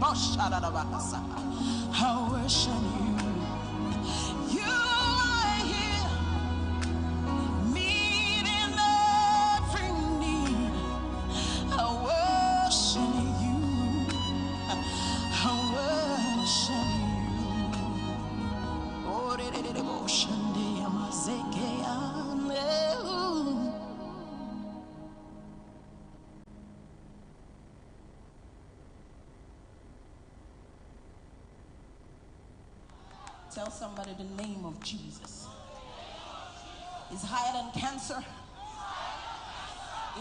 I worship you. You are here, meeting every need. I worship you. I worship you. Oh, tell somebody the name of Jesus is higher than cancer,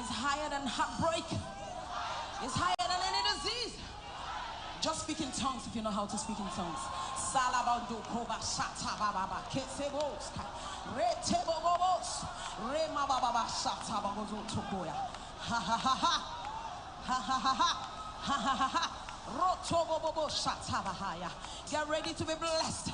is higher than heartbreak, is higher than any disease. Just speak in tongues if you know how to speak in tongues. Salabando koba shata baba kesebos retebobos rema baba shata babozo tokoya ha ha ha ha ha ha ha ha ha ha ha rotobobo shata bahaya. Get ready to be blessed.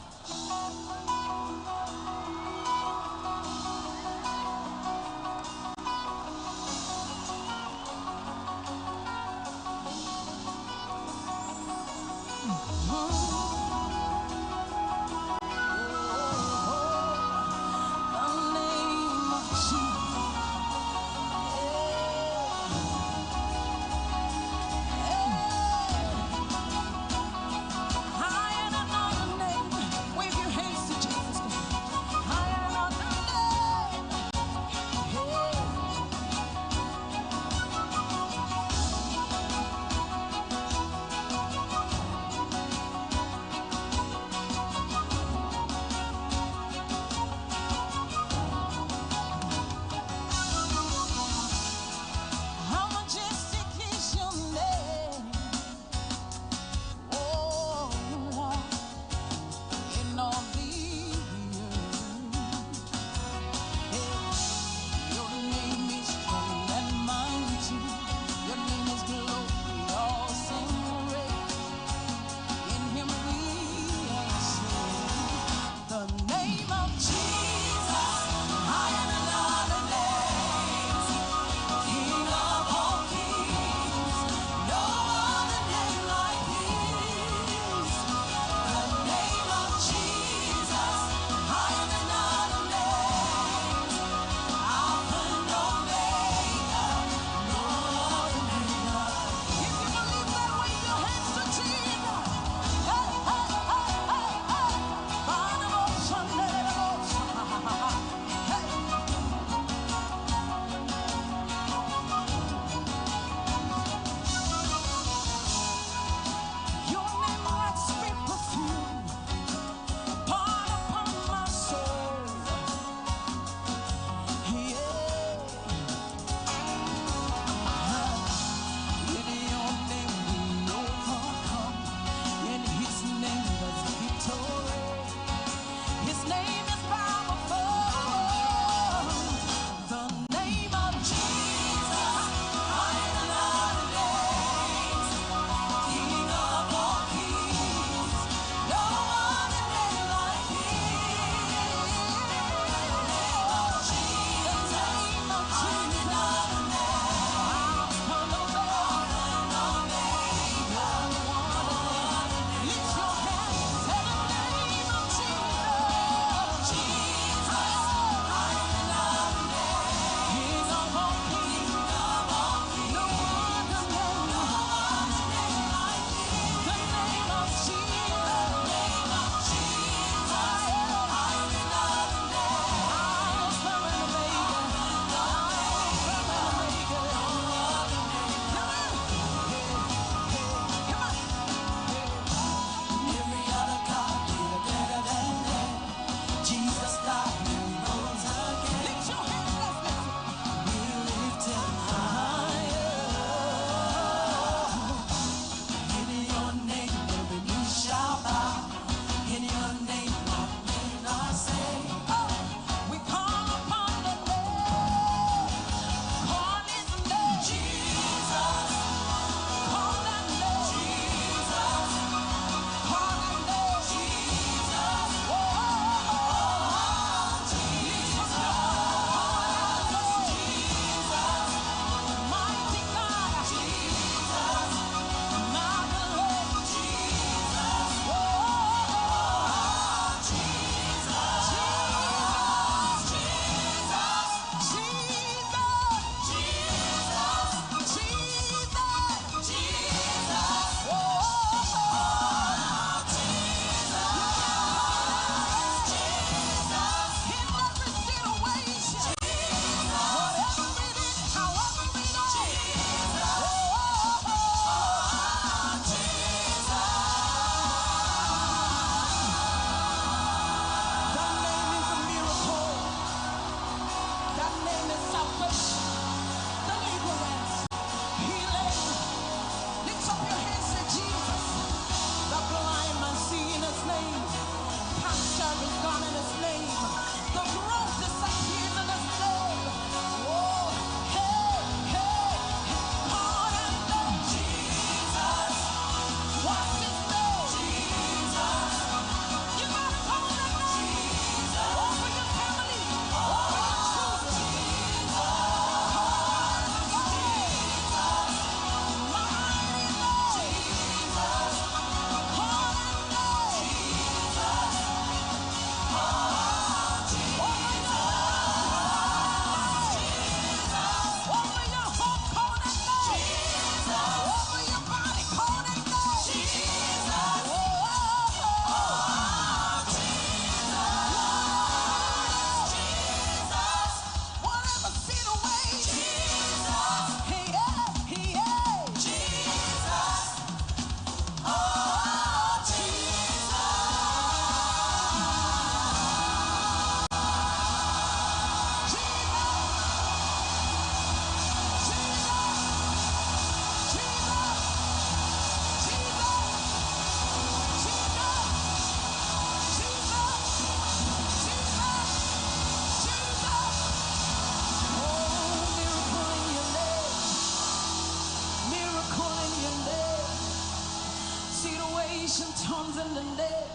nation tongues in the name.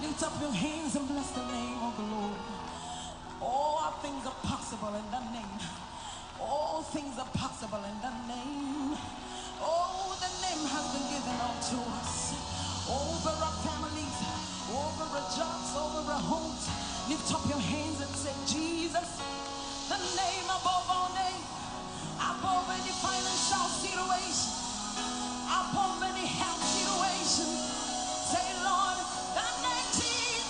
Lift up your hands and bless the name of the Lord. All things are possible in the name. All things are possible in the name. Oh, the name has been given unto us. Over our families, over our jobs, over our homes. Lift up your hands and say, Jesus, the name above all names, above any financial situation, above any health situation. Say, Lord, the name Jesus.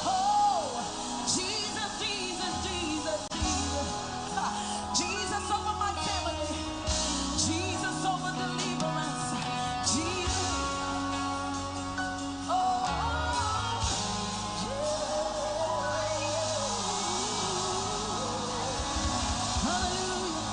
Oh, Jesus, Jesus, Jesus, Jesus. Jesus over my family. Jesus over deliverance. Jesus. Oh, hallelujah.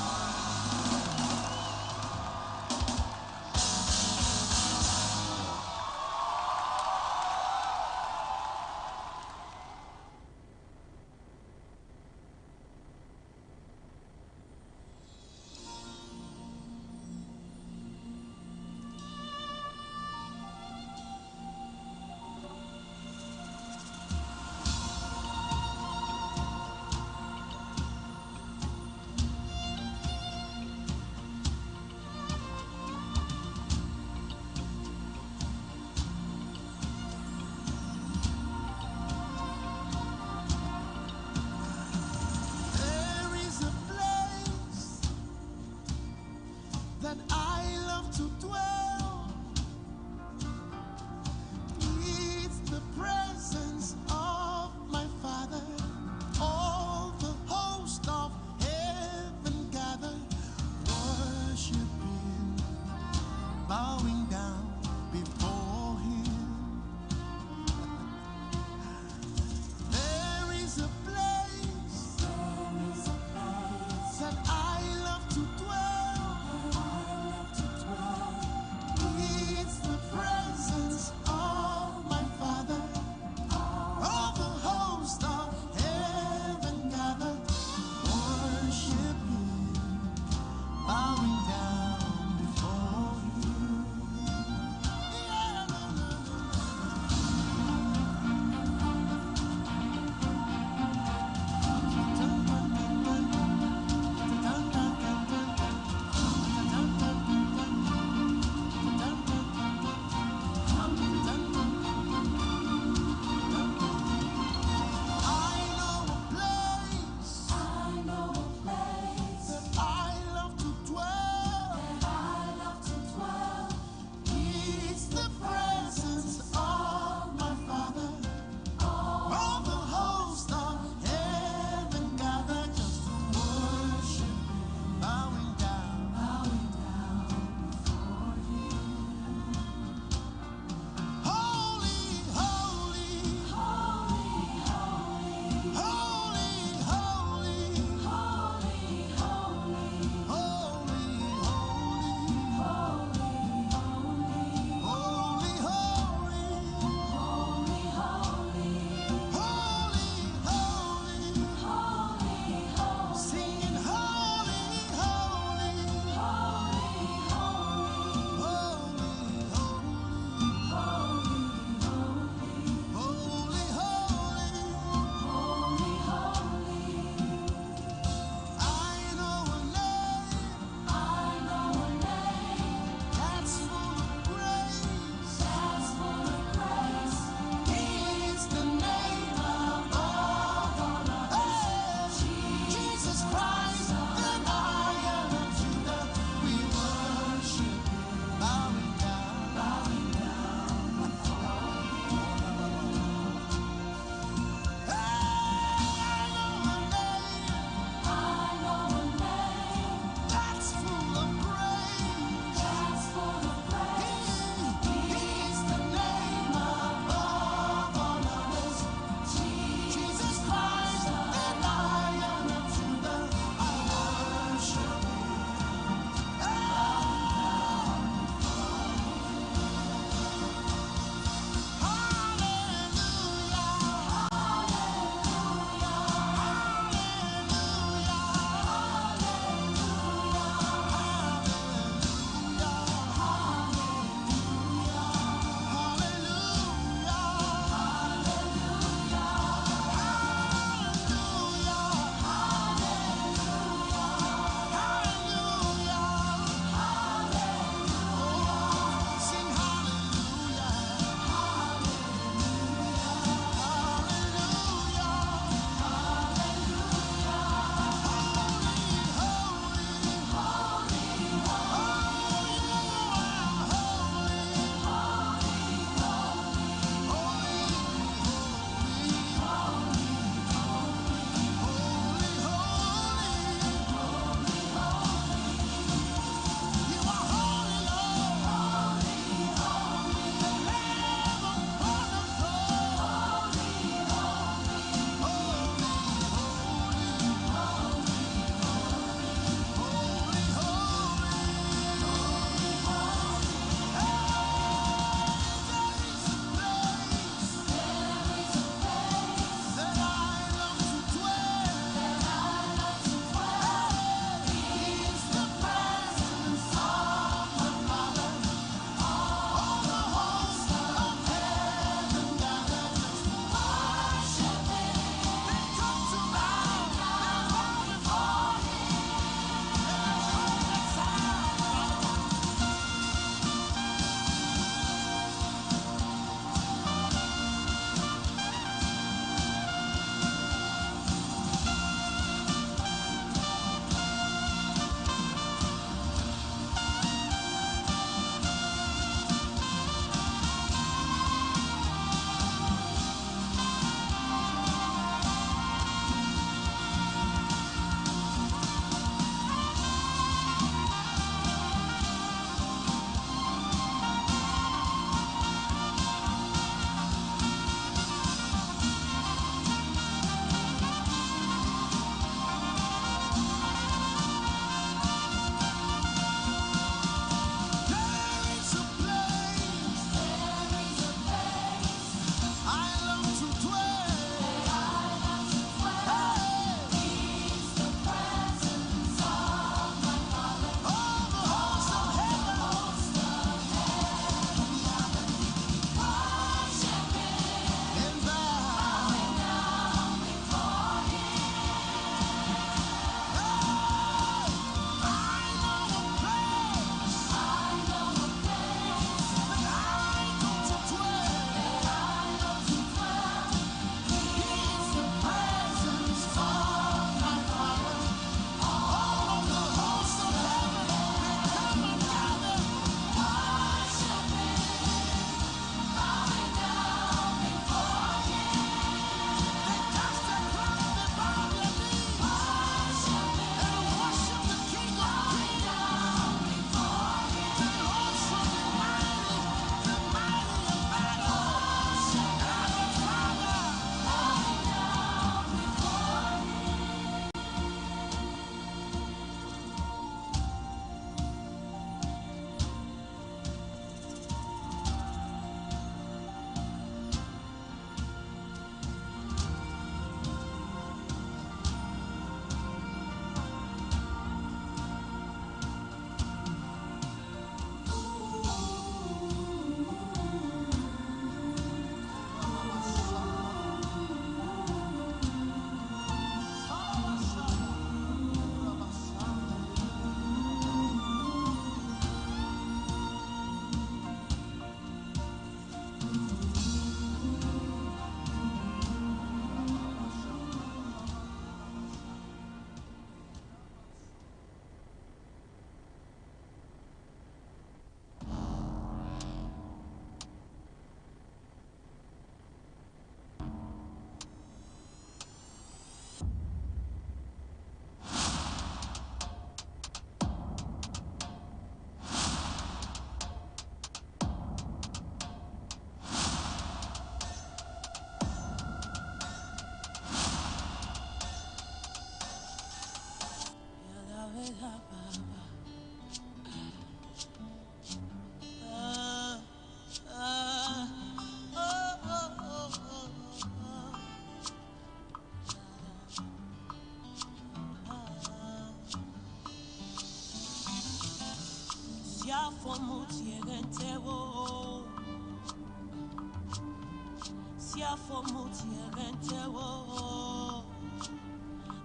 There is a place that I love to dwell. It's the presence of my Father. All the host of heaven gather, worshiping, bowing down before Him. There is a place that I love to dwell. It's the presence of my Father. All the host of heaven gather, worshiping, bowing down before Him.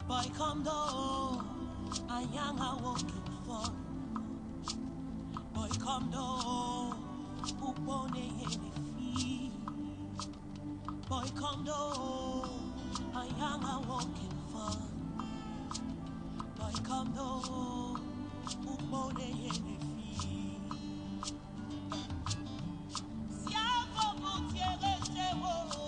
Boy, come do, I young I walking for. Boy, come do, upone any fee. Boy, come do, I young I walking for. Boy, come do, upone any fee. Siafo mutiere tewo.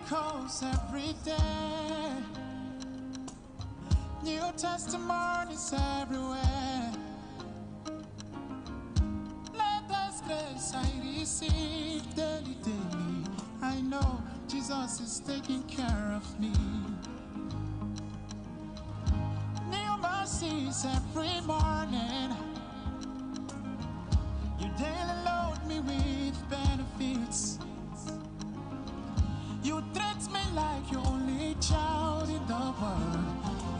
miracles every day. New testimonies everywhere. Latest grace I receive daily, daily. I know Jesus is taking care of me. New mercies every morning. You daily load me with benefits. You treat me like your only child in the world.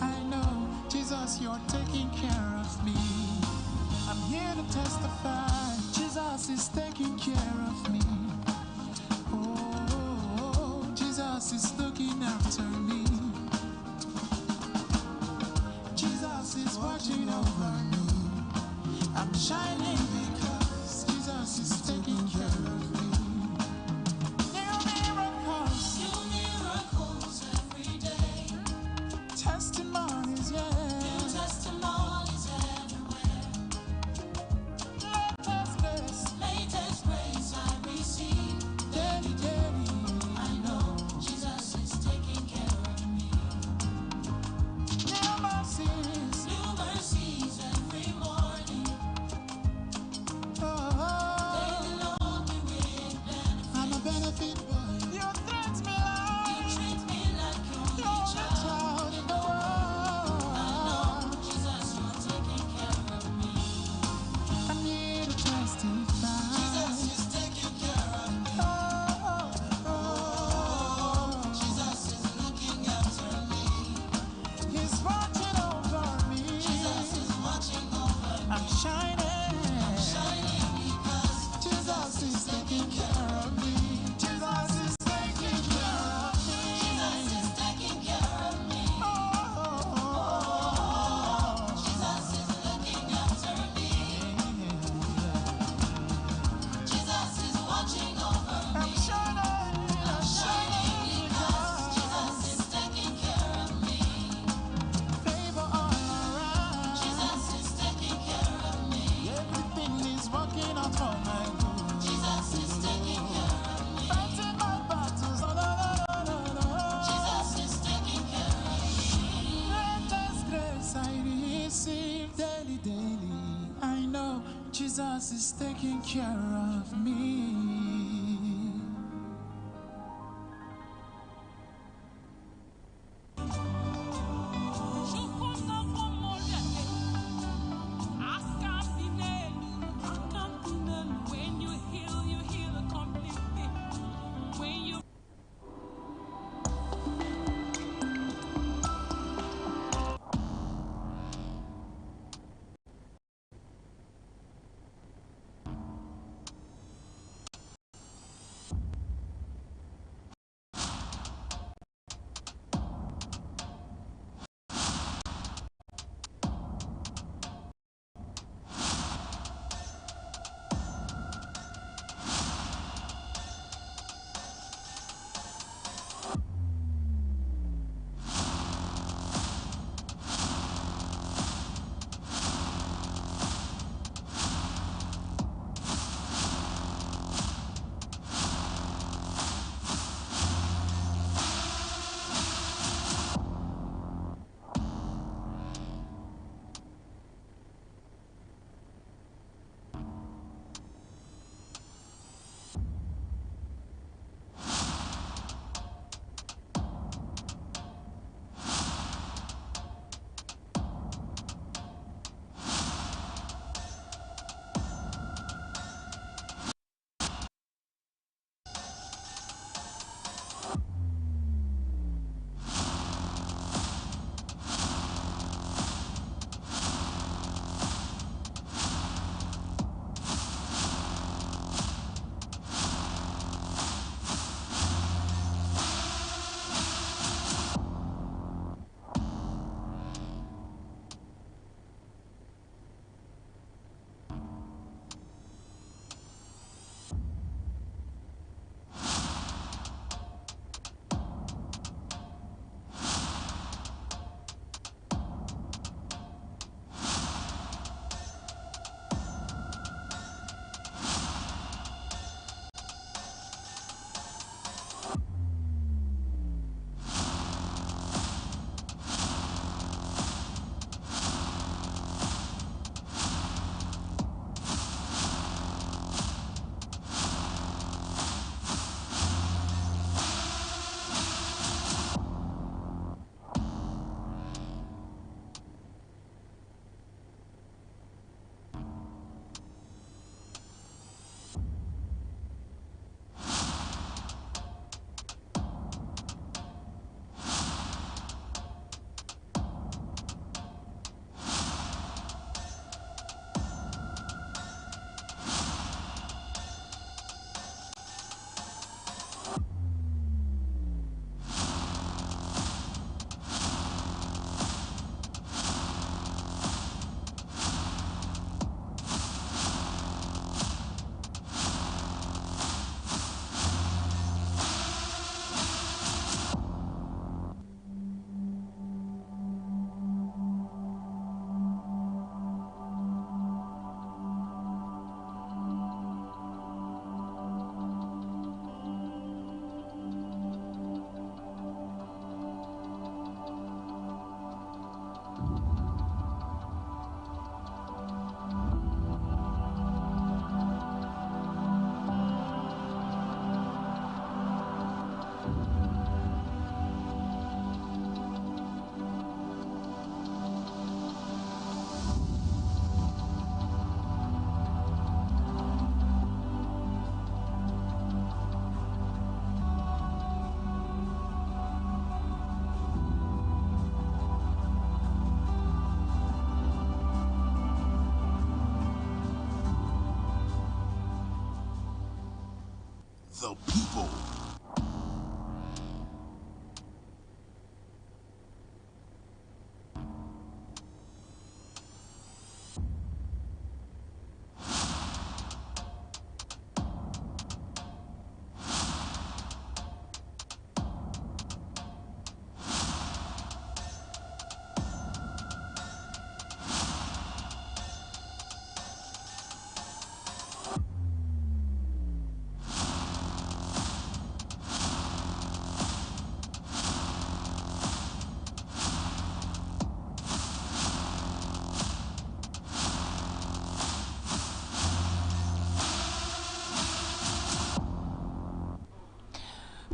I know, Jesus, you're taking care of me. I'm here to testify, Jesus is taking care of me. Oh, Jesus is looking after me. Jesus is watching over me. I'm shining because Jesus is taking care of me. New miracles every day. Testimonies, yeah. New testimonies everywhere. Latest grace I receive daily, daily. I know Jesus is taking care of me. New mercies every morning. Daily load me with benefits. I'm a benefit boy. You treat me like you're only child in the world. I know, Jesus, you're taking care of me. I'm here to testify. Jesus is taking care of me. Jesus is looking after me. He's watching over me. Jesus is watching over me. I'm shining because Jesus is taking care of me. Jesus is taking care of me. Jesus is taking care of me. Jesus is looking after me. Jesus is watching over me. I'm shining because Jesus is taking care of me. Favor all around. Jesus is taking care of me. Everything is working out for my good. Jesus is taking care of me. Fighting my battles. Jesus is taking care of me. Latest grace I receive daily, daily. I know Jesus is taking care of me. When you heal completely. When you the people.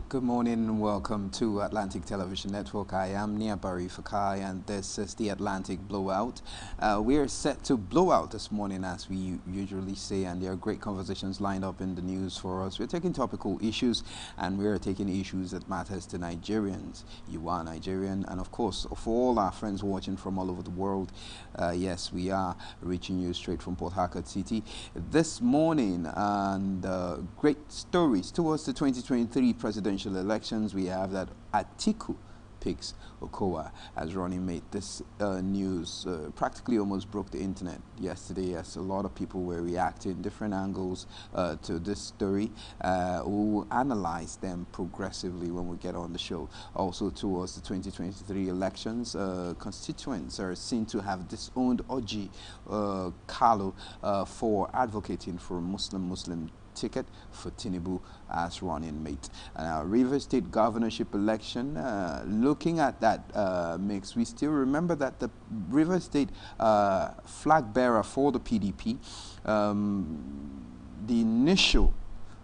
Good morning and welcome to Atlantic Television Network. I am Nia Barry Fakai and this is the Atlantic Blowout. We are set to blow out this morning as we usually say, and there are great conversations lined up in the news for us. We're taking topical issues and we're taking issues that matters to Nigerians. You are Nigerian, and of course for all our friends watching from all over the world, yes, we are reaching you straight from Port Harcourt City this morning. And great stories towards the 2023 presidential elections. We have that Atiku picks Okowa as running mate. This news practically almost broke the internet yesterday, as a lot of people were reacting different angles to this story. We will analyze them progressively when we get on the show. Also towards the 2023 elections, constituents are seen to have disowned Oji Kalu for advocating for a Muslim ticket for Tinubu as running mate. Rivers State governorship election, looking at that mix, we still remember that the Rivers State flag bearer for the PDP, the initial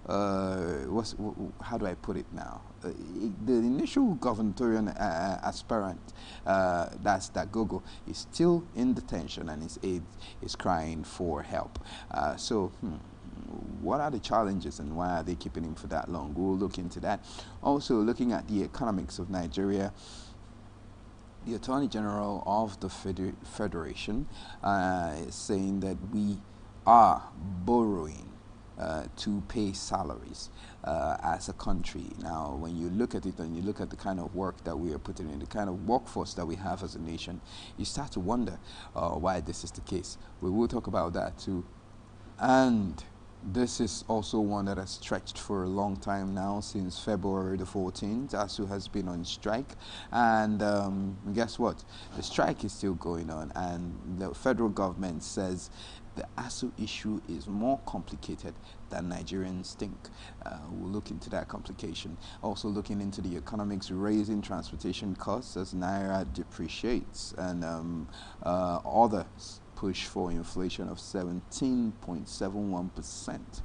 how do I put it now? The initial gubernatorial aspirant, that's Dagogo, is still in detention and his aide is crying for help. What are the challenges and why are they keeping him for that long? We'll look into that. Also looking at the economics of Nigeria, the Attorney General of the Federation is saying that we are borrowing to pay salaries as a country. Now, when you look at it and you look at the kind of work that we are putting in, the kind of workforce that we have as a nation, you start to wonder why this is the case. We will talk about that too. And this is also one that has stretched for a long time now, since February the 14th. ASU has been on strike, and guess what? The strike is still going on, and the federal government says the ASU issue is more complicated than Nigerians think. We'll look into that complication. Also looking into the economics, raising transportation costs as Naira depreciates, and others push for inflation of 17.71%.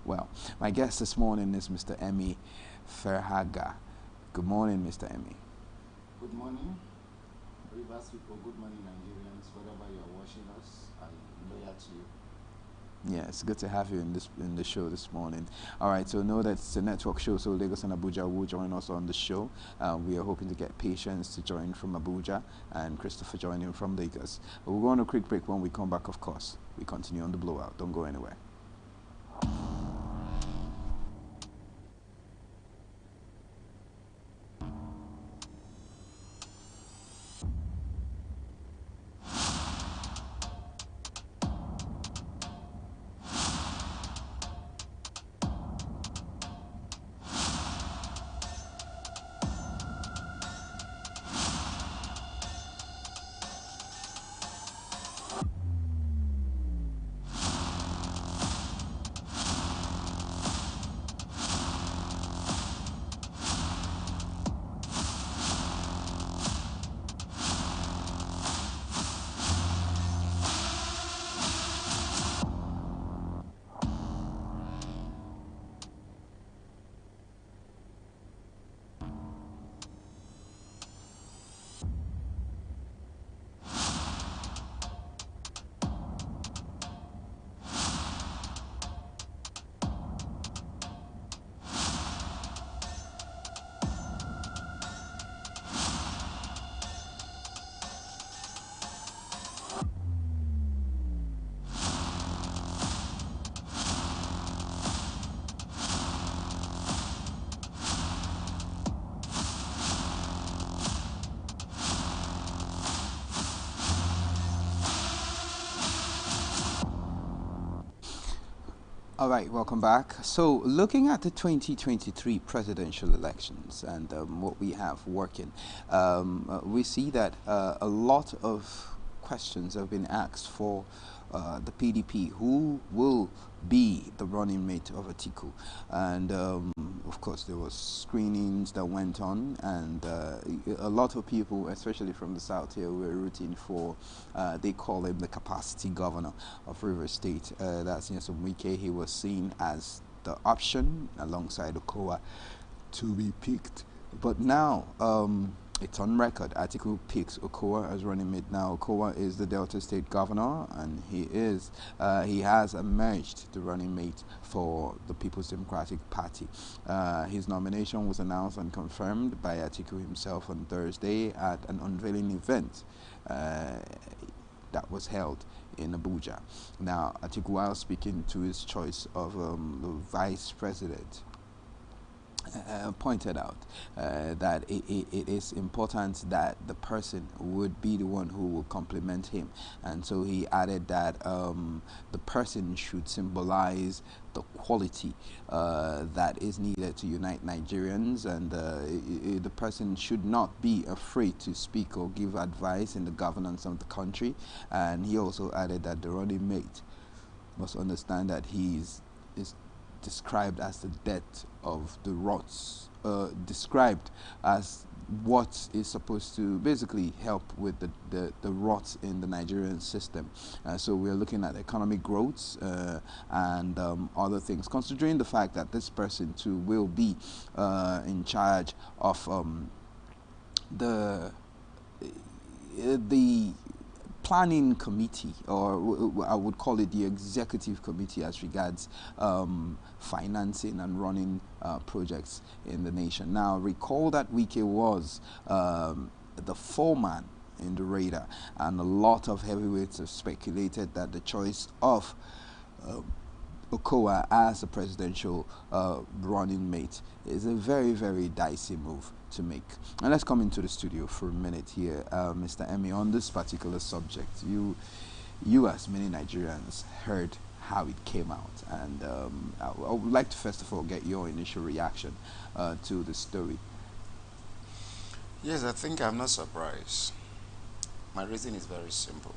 Well, my guest this morning is Mr. Emmy Ferhaga. Good morning, Mr. Emmy. Good morning, Rivers people. Good morning, Nigerians. Wherever you are watching us, I'm loyal to you. Yeah, it's good to have you in the show this morning. All right, so know that it's a network show, so Lagos and Abuja will join us on the show. We are hoping to get Patience to join from Abuja and Christopher joining from Lagos. But we'll go on a quick break. When we come back, of course, we continue on the Blowout. Don't go anywhere. All right, welcome back. So, looking at the 2023 presidential elections and what we have working, we see that a lot of questions have been asked for the PDP. Who will be the running mate of Atiku? And of course, there was screenings that went on, and a lot of people, especially from the south here, were rooting for. They call him the capacity governor of Rivers State. That's Nyesom Wike. He was seen as the option alongside Okowa to be picked. But now, it's on record. Atiku picks Okowa as running mate. Now, Okowa is the Delta State governor, and he has emerged the running mate for the People's Democratic Party. His nomination was announced and confirmed by Atiku himself on Thursday at an unveiling event that was held in Abuja. Now, Atiku, while speaking to his choice of the vice president, pointed out that it is important that the person would be the one who will complement him, and so he added that the person should symbolize the quality that is needed to unite Nigerians, and the person should not be afraid to speak or give advice in the governance of the country. And he also added that the running mate must understand that he is described as the death of the rots, described as what is supposed to basically help with the rots in the Nigerian system. So we're looking at economic growth and other things, considering the fact that this person too will be in charge of the planning committee, or I would call it the executive committee, as regards financing and running projects in the nation. Now, recall that Wike was the foreman in the radar, and a lot of heavyweights have speculated that the choice of Okowa as a presidential running mate is a very, very dicey move to make. And let's come into the studio for a minute here, Mr. Emmy, on this particular subject. You as many Nigerians heard how it came out, and I would like to first of all get your initial reaction to the story. Yes, I think I'm not surprised. My reason is very simple.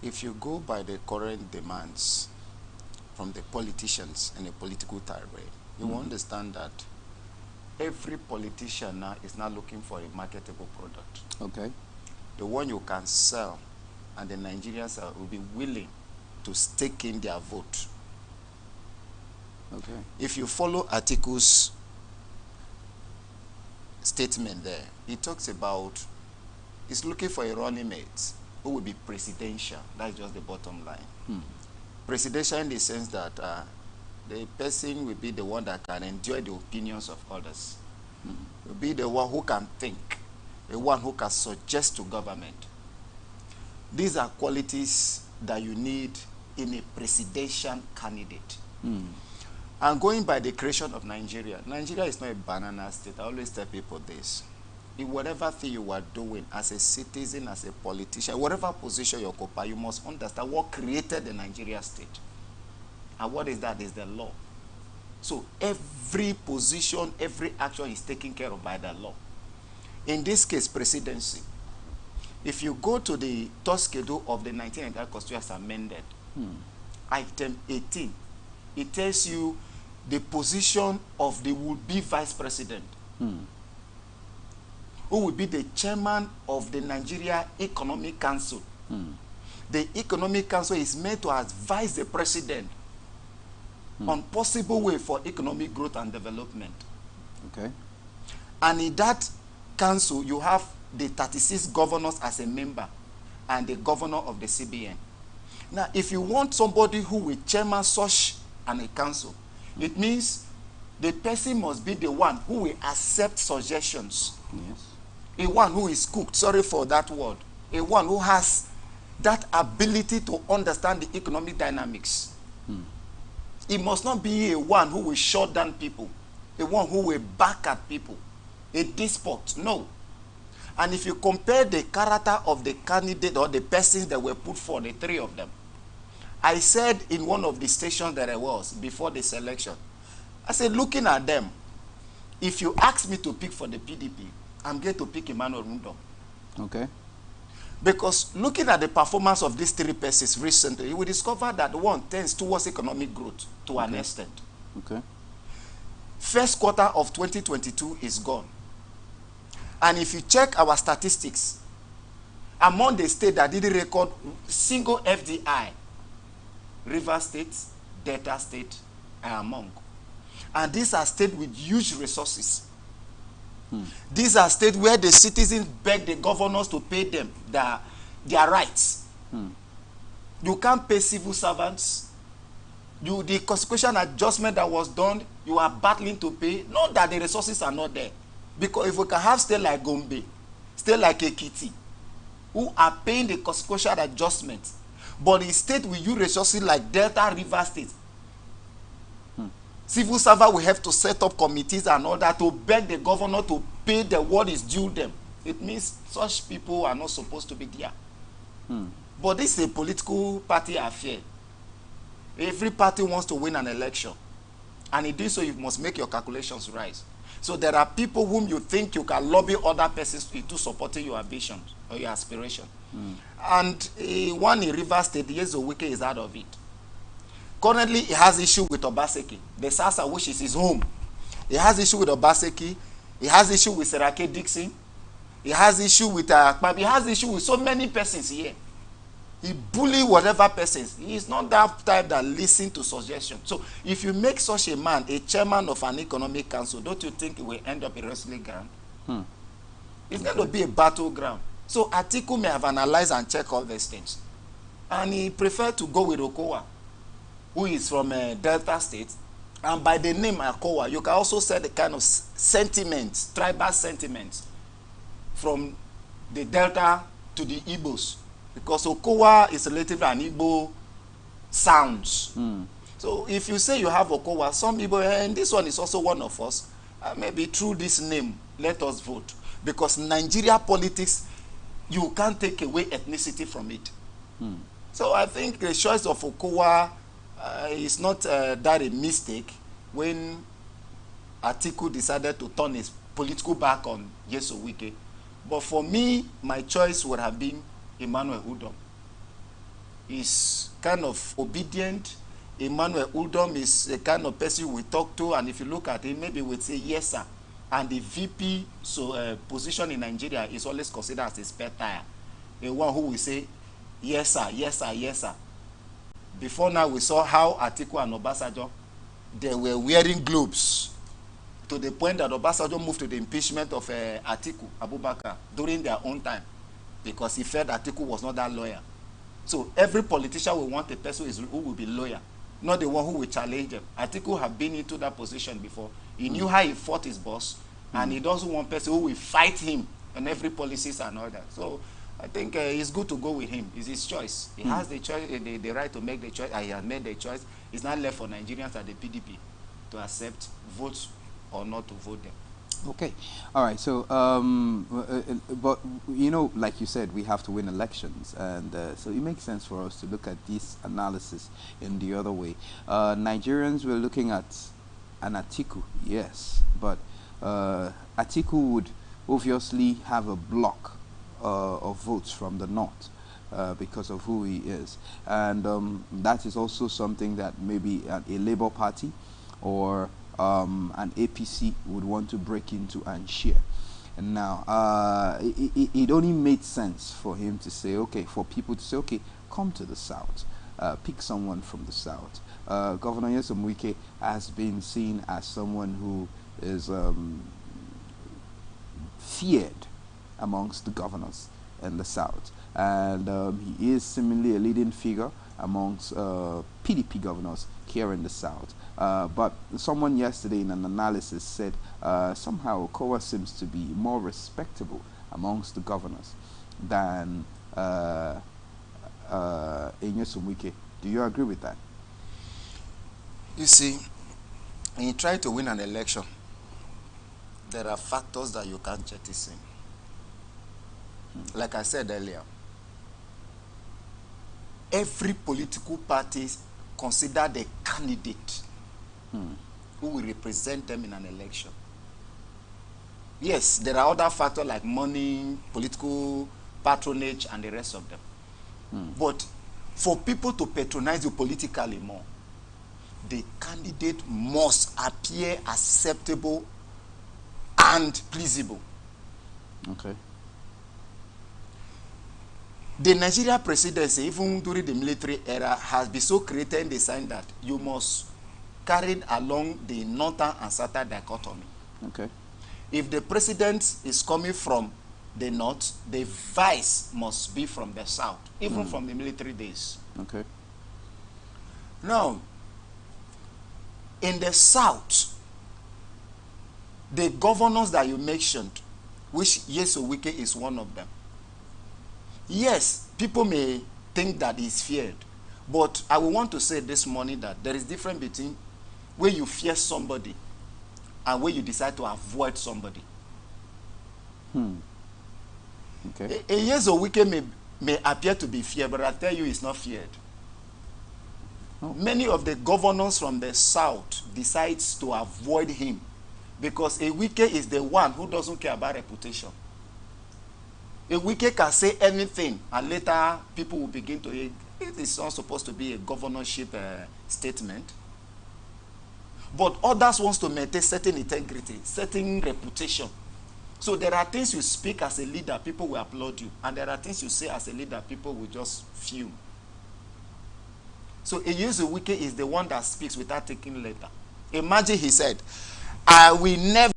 If you go by the current demands from the politicians and the political tirade, you will understand that every politician now is now looking for a marketable product. Okay. The one you can sell, and the Nigerians will be willing to stake in their vote. Okay. If you follow Atiku's statement there, he talks about he's looking for a running mate who will be presidential. That's just the bottom line. Presidential in the sense that the person will be the one that can endure the opinions of others. Will be the one who can think, the one who can suggest to government. These are qualities that you need in a presidential candidate. And going by the creation of Nigeria, Nigeria is not a banana state. I always tell people this. In whatever thing you are doing as a citizen, as a politician, whatever position you occupy, you must understand what created the Nigeria state. And what is that? Is the law. So every position, every action is taken care of by the law. In this case, presidency. If you go to the third schedule of the 1999 Constitution as amended, item 18, it tells you the position of the would-be vice president, who will be the chairman of the Nigeria Economic Council. The Economic Council is made to advise the president on possible way for economic growth and development. Okay. And in that council, you have the 36 governors as a member and the governor of the CBN. Now, if you want somebody who will chairman such a council, it means the person must be the one who will accept suggestions. Yes. A one who is cooked, sorry for that word, a one who has that ability to understand the economic dynamics. It must not be a one who will shut down people, a one who will back at people, a despot. No. And if you compare the character of the candidate or the persons that were put forward, the three of them, I said in one of the stations that I was before the selection, I said, looking at them, if you ask me to pick for the PDP, I'm going to pick Emmanuel Rundom. Okay. Because looking at the performance of these three persons recently, you will discover that one tends towards economic growth to an extent. Okay. First quarter of 2022 is gone. And if you check our statistics, among the states that didn't record single FDI, River State, Delta State are among. And these are states with huge resources. These are states where the citizens beg the governors to pay them their rights. You can't pay civil servants. The consequential adjustment that was done, you are battling to pay. Not that the resources are not there. Because if we can have states like Gombe, states like Ekiti, who are paying the consequential adjustment, but the state will use resources like Delta River State, civil servants will have to set up committees and all that to beg the governor to pay the what is due them. It means such people are not supposed to be there. But this is a political party affair. Every party wants to win an election. And in doing so, you must make your calculations rise. So there are people whom you think you can lobby other persons into supporting your ambitions or your aspiration. And one in River State, Yezo Wike is out of it. Currently, he has issue with Obaseki, the Sasa, which is his home. He has issue with Obaseki. He has issue with Serake Dixon. He has issue with Akpab. He has issue with so many persons here. He bully whatever persons. He is not that type that listen to suggestions. So if you make such a man a chairman of an economic council, don't you think it will end up a wrestling ground? It's going to be a battleground. So Atiku may have analyzed and checked all these things. And he preferred to go with Okowa, who is from Delta State. And by the name Okowa, you can also say the kind of sentiments, tribal sentiments, from the Delta to the Igbos. Because Okowa is related to an Igbo sounds. So if you say you have Okowa, some people, and this one is also one of us, maybe through this name, let us vote. Because Nigeria politics, you can't take away ethnicity from it. So I think the choice of Okowa is not that a mistake when Atiku decided to turn his political back on Yeso Wike. But for me, my choice would have been Emmanuel Udom. He's kind of obedient. Emmanuel Udom is a kind of person we talk to, and if you look at him, maybe we'd say yes, sir. And the VP position in Nigeria is always considered as a spare tire. The one who will say, yes, sir, yes, sir, yes, sir. Before now, we saw how Atiku and Obasanjo, they were wearing globes to the point that Obasanjo moved to the impeachment of Atiku Abubakar during their own time because he felt Atiku was not that lawyer. So every politician will want a person who will be lawyer, not the one who will challenge them. Atiku have been into that position before. He knew how he fought his boss, and he doesn't want a person who will fight him on every policies and all that. So I think it's good to go with him. It's his choice. He has the choice, the right to make the choice. He has made the choice. It's not left for Nigerians at the PDP to accept votes or not to vote them. Okay. All right. So, but you know, like you said, we have to win elections, and so it makes sense for us to look at this analysis in the other way. Nigerians were looking at an Atiku, yes, but Atiku would obviously have a block of votes from the north because of who he is, and that is also something that maybe a Labour Party or an APC would want to break into and share. And now, it only made sense for him to say, okay, for people to say, okay, come to the south, pick someone from the south. Governor Nyesom Wike has been seen as someone who is feared amongst the governors in the south, and he is similarly a leading figure amongst PDP governors here in the south. But someone yesterday in an analysis said somehow Okowa seems to be more respectable amongst the governors than Nyesom Wike. Do you agree with that? You see, when you try to win an election, there are factors that you can't jettison. Like I said earlier, every political party consider the candidate who will represent them in an election. Yes, there are other factors like money, political patronage, and the rest of them. But for people to patronize you politically more, the candidate must appear acceptable and pleasable. Okay. The Nigeria presidency, even during the military era, has been so created in the sign that you must carry along the northern and southern dichotomy. Okay. If the president is coming from the north, the vice must be from the south, even from the military days. Okay. Now, in the south, the governors that you mentioned, which Yeso Wike is one of them. Yes, people may think that he's feared, but I will want to say this morning that there is difference between where you fear somebody and where you decide to avoid somebody. Okay. A Yeso Wike may appear to be feared, but I tell you he's not feared. Oh. Many of the governors from the south decides to avoid him because a Wike is the one who doesn't care about reputation. A Wike can say anything and later people will begin to, it is not supposed to be a governorship statement. But others wants to maintain certain integrity, certain reputation. So there are things you speak as a leader, people will applaud you. And there are things you say as a leader, people will just fume. So a Yeso Wike is the one that speaks without taking letter. Imagine he said, I will never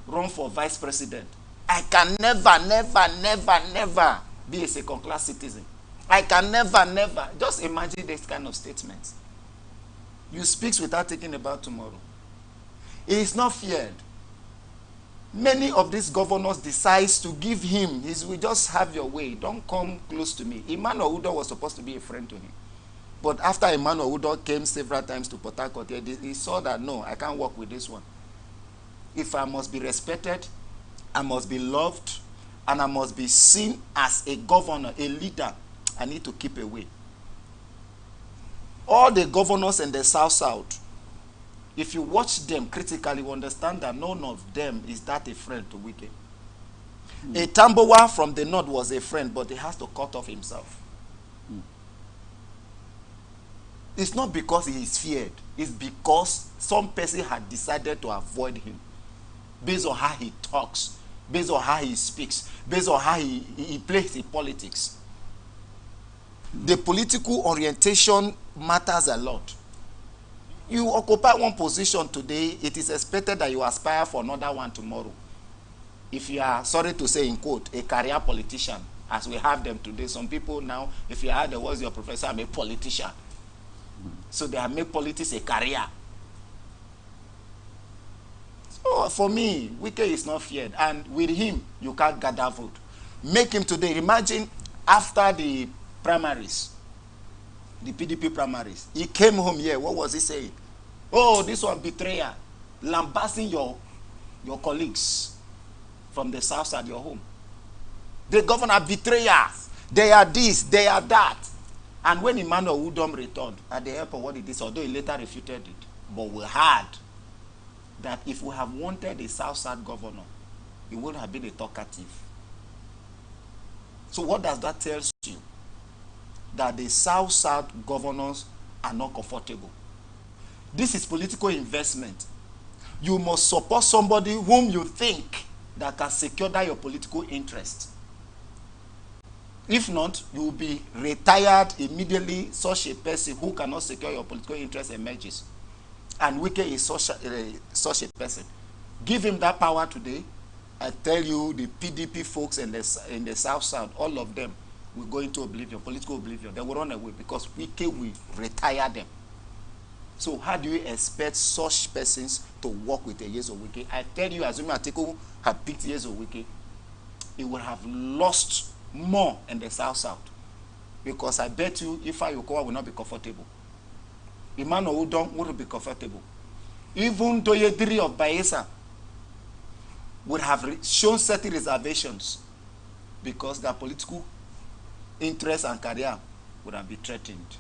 run for vice president. I can never be a second-class citizen. I can never. Just imagine this kind of statements. You speak without thinking about tomorrow. He is not feared. Many of these governors decides to give him, we just have your way. Don't come close to me. Emmanuel Udo was supposed to be a friend to him. But after Emmanuel Udo came several times to Port Harcourt, he saw that, no, I can't work with this one. If I must be respected, I must be loved, and I must be seen as a governor, a leader, I need to keep away. All the governors in the South, if you watch them critically, you understand that none of them is that a friend to Wike. A Tambowa from the north was a friend, but he has to cut off himself. It's not because he is feared. It's because some person had decided to avoid him based on how he talks, based on how he speaks, based on how he plays in politics. The political orientation matters a lot. You occupy one position today, it is expected that you aspire for another one tomorrow. If you are, sorry to say in quote, a career politician, as we have them today, some people now, if you heard the words your professor, I'm a politician. So they have made politics a career. So for me, Wike is not feared. And with him, you can't gather vote. Make him today. Imagine after the primaries, the PDP primaries, he came home here. What was he saying? Oh, this one betrayer. Lambasting your colleagues from the south side, your home. The governor betrayers. They are this, they are that. And when Emmanuel Udom returned at the airport, what did this? Although he later refuted it. But we heard that if we have wanted a South-South governor, he would have been a talkative. So what does that tell you? That the South-South governors are not comfortable. This is political investment. You must support somebody whom you think that can secure that your political interest. If not, you will be retired immediately. Such a person who cannot secure your political interest emerges. And Wike is such a person. Give him that power today. I tell you, the PDP folks in the South, all of them will go into oblivion, political oblivion. They will run away because Wike will retire them. So how do you expect such persons to work with a Yeso Wike? I tell you, assuming Atiku had picked Yeso Wike, he would have lost more in the South. Because I bet you Ifa Yokowa will not be comfortable. Emmanuel Udom wouldn't be comfortable. Even Doyediri of Bayelsa would have shown certain reservations because their political interest and career would have been threatened.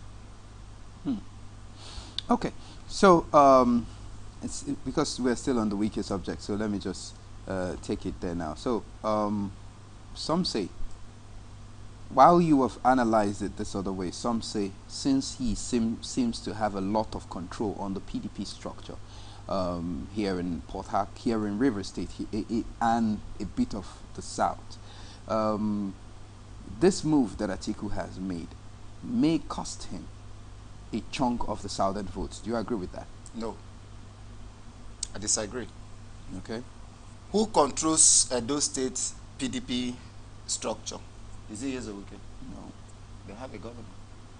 Okay, so because we're still on the Wiki subject, so let me just take it there now. So some say, while you have analyzed it this other way, some say since he seems to have a lot of control on the PDP structure here in Port Harcourt, here in River State, and a bit of the South, this move that Atiku has made may cost him a chunk of the Southern votes. Do you agree with that? No. I disagree. Okay. Who controls Edo State PDP structure? Is it Yezo Wike? No. They have a governor.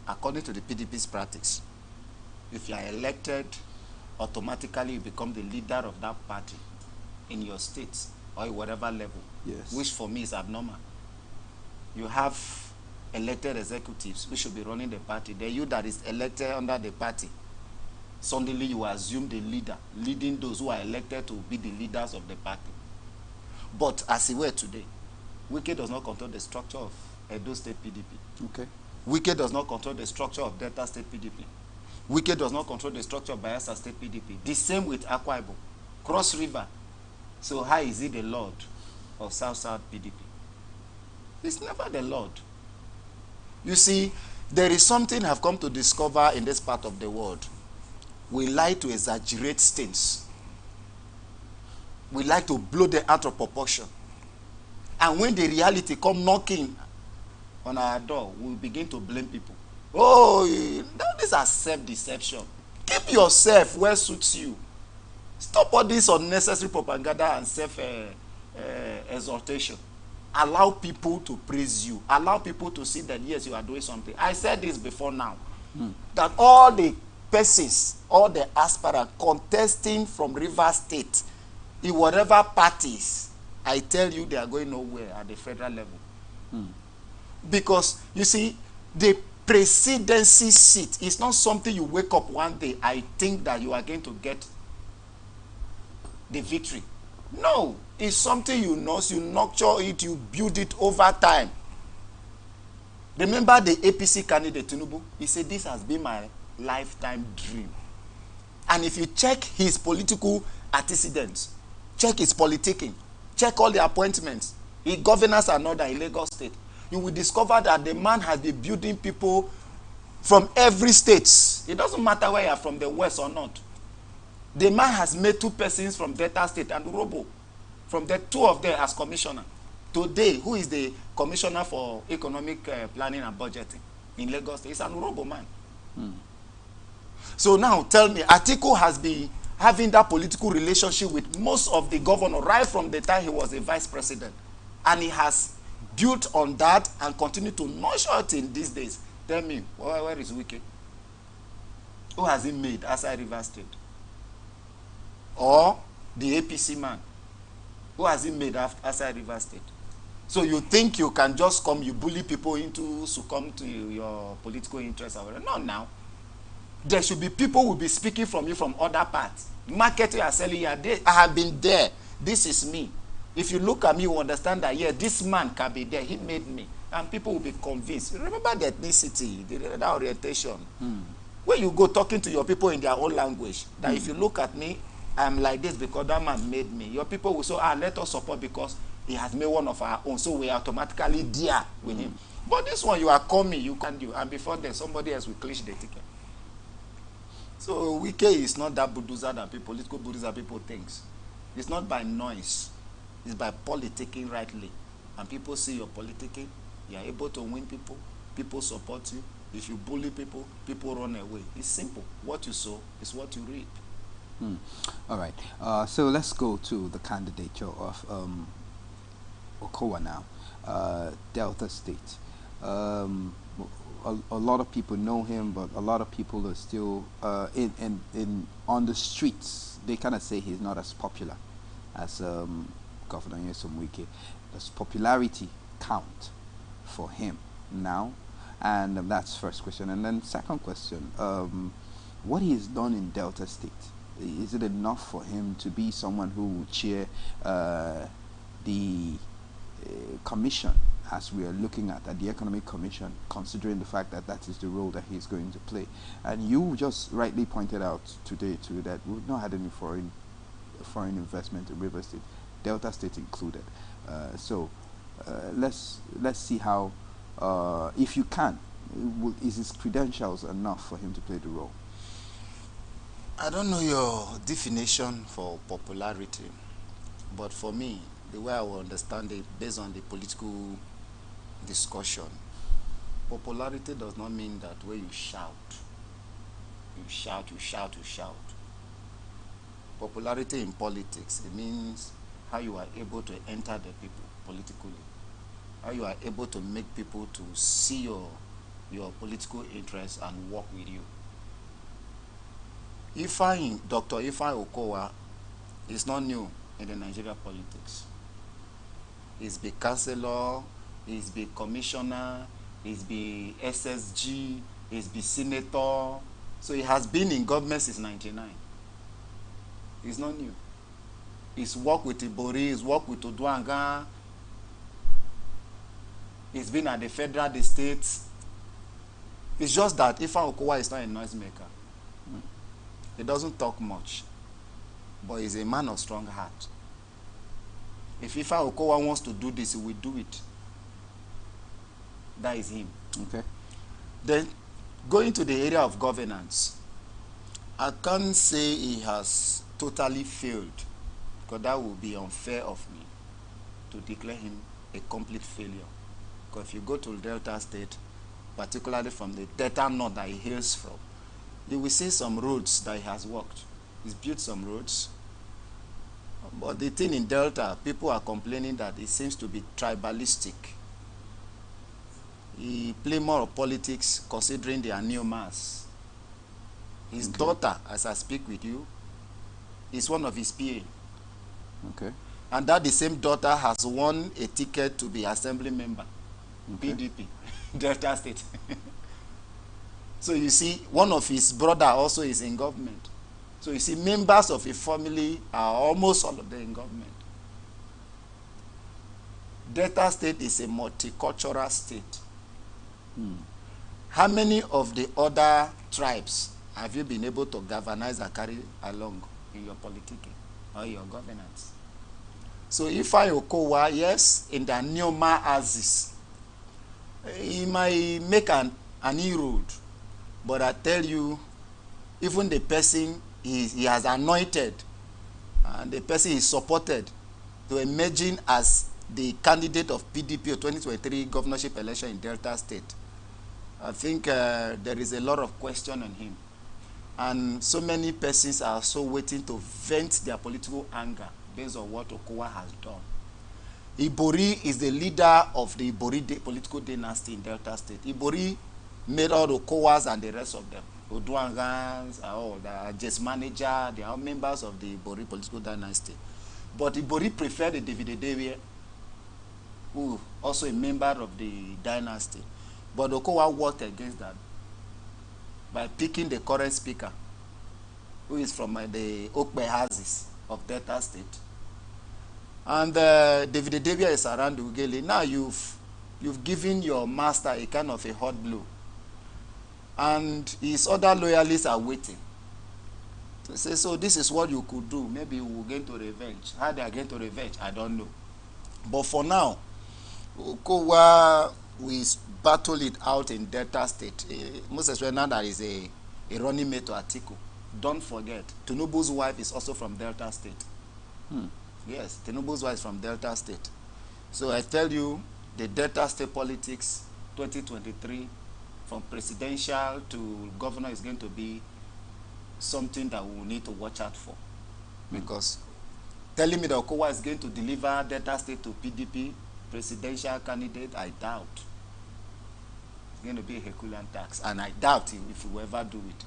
According to the PDP's practice, if you are elected, automatically you become the leader of that party in your state or whatever level. Yes. Which for me is abnormal. You have elected executives who should be running the party. The you that is elected under the party, suddenly you assume the leader, leading those who are elected to be the leaders of the party. But as it were today, Wike does not control the structure of Edo State PDP. Okay. Wike does not control the structure of Delta State PDP. Wike does not control the structure of Bayelsa State PDP. The same with Akwa Ibom, Cross River. So how is he the Lord of South PDP? He's never the Lord. You see, there is something I've come to discover in this part of the world. We like to exaggerate things. We like to blow them out of proportion. And when the reality come knocking on our door, we begin to blame people. Oh, these are self-deception. Keep yourself where suits you. Stop all this unnecessary propaganda and self-exaltation. Allow people to praise you. Allow people to see that, yes, you are doing something. I said this before now. That all the persons, all the aspirants contesting from River State, in whatever parties, I tell you they are going nowhere at the federal level. Because, you see, the presidency seat is not something you wake up one day, I think that you are going to get the victory. No, it's something you nurture it, you build it over time. Remember the APC candidate, Tinubu? He said, this has been my lifetime dream. And if you check his political antecedents, check his politicking, check all the appointments, his governors and other in Lagos State, you will discover that the man has been building people from every state. It doesn't matter where you are from, the west or not. The man has made 2 persons from Delta State and Urobo, from the 2 of them as commissioner. Today, who is the commissioner for economic planning and budgeting in Lagos State? It's an Urobo man. So now tell me, Atiku has been having that political relationship with most of the governors right from the time he was a vice president. And he has built on that and continue to nurture it in these days. Tell me, where is Wike? Who has he made outside River State? Or the APC man? Who has he made outside River State? So you think you can just come, you bully people into succumb to your political interests? No, now. There should be people who will be speaking from you from other parts. Marketing and selling, I have been there. This is me. If you look at me, you understand that, yeah, this man can be there. He made me. And people will be convinced. Remember the ethnicity, the orientation. When you go talking to your people in their own language, that if you look at me, I'm like this because that man made me. Your people will say, let us support because he has made one of our own. So we are automatically there with him. But this one, you are coming, you can do. And before then, somebody else will clinch the ticket. So Wike is not that bulldozer that people, political bulldozer people thinks. It's not by noise. It's by politicking rightly. And people see your politicking, you are able to win people, people support you. If you bully people, people run away. It's simple. What you sow is what you reap. All right. So let's go to the candidature of Okowa now, Delta State. A lot of people know him, but a lot of people are still on the streets. They kind of say he's not as popular as Governor Nyesom Wike. Does popularity count for him now? And that's first question. And then second question, what he has done in Delta State, is it enough for him to be someone who will chair the commission as we are looking at the Economic Commission, considering the fact that that is the role that he's going to play. And you just rightly pointed out today too that we've not had any foreign investment in River State, Delta State included. So let's see how, if you can, is his credentials enough for him to play the role? I don't know your definition for popularity, but for me, the way I will understand it, based on the political discussion, popularity does not mean that when you shout. Popularity in politics, it means how you are able to enter the people politically, how you are able to make people to see your political interests and work with you. Dr. Ifeanyi Okowa is not new in the Nigeria politics. He's been councillor, he's been commissioner, he's been SSG, he's been senator. So he has been in government since 1999. He's not new. He's worked with Ibori, he's worked with Oduanga, he's been at the federal, the states. It's just that Ifeanyi Okowa is not a noisemaker. He doesn't talk much, but he's a man of strong heart. If Ifeanyi Okowa wants to do this, he will do it. That is him. Okay. Then, going to the area of governance, I can't say he has totally failed, because that would be unfair of me to declare him a complete failure. Because if you go to Delta State, particularly from the Delta North that he hails from, you will see some roads that he has worked. He's built some roads. But the thing in Delta, people are complaining that it seems to be tribalistic. He play more of politics considering they are new mass. His daughter, as I speak with you, is one of his PA. Okay. And that the same daughter has won a ticket to be assembly member, PDP, Delta State. So you see, one of his brother also is in government. So you see, members of a family are almost all of them in government. Delta State is a multicultural state. How many of the other tribes have you been able to galvanize and carry along in your politicking or your governance? So Ifeanyi Okowa, yes, in the Neoma Axis, he might make an inroad. But I tell you, even the person he has anointed and the person he supported to emerging as the candidate of PDP of 2023 governorship election in Delta State, I think there is a lot of question on him. And so many persons are also waiting to vent their political anger based on what Okowa has done. Ibori is the leader of the Ibori political dynasty in Delta State. Ibori made all the Okowas and the rest of them. Oduangans, all the just manager, they are members of the Ibori political dynasty. But Ibori preferred the David Edewe, who also a member of the dynasty. But Okowa worked against that by picking the current speaker, who is from the Okpe Hazis of Delta State. And David Edewe is around Ugeli. Now you've given your master a kind of a hot blow. And his other loyalists are waiting. They say, so this is what you could do. Maybe we'll get to revenge. How they are going to revenge, I don't know. But for now, Okowa will battle it out in Delta State. Most especially now that is a running mate to Atiku. Don't forget, Tinubu's wife is also from Delta State. Yes, Tinubu's wife is from Delta State. So I tell you, the Delta State politics 2023, from presidential to governor, is going to be something that we will need to watch out for. Because telling me that Okowa is going to deliver Delta State to PDP presidential candidate, I doubt. It's going to be a Herculean tax. And I doubt if we will ever do it.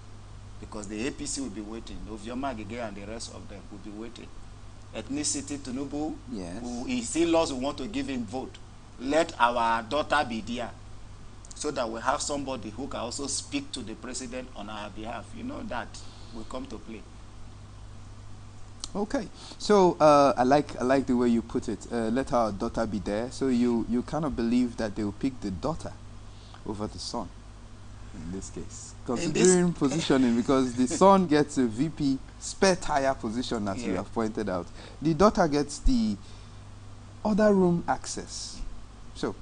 Because the APC will be waiting. Ovioma Agege and the rest of them will be waiting. Ethnicity, Tinubu, yes, who his in-laws will want to give him vote. Let our daughter be there, so that we have somebody who can also speak to the president on our behalf. You know that will come to play. Okay, so I like the way you put it. Let our daughter be there. So you kind of believe that they will pick the daughter over the son in this case, considering positioning, because the son gets a VP spare tire position, as you have pointed out. The daughter gets the other room access. So,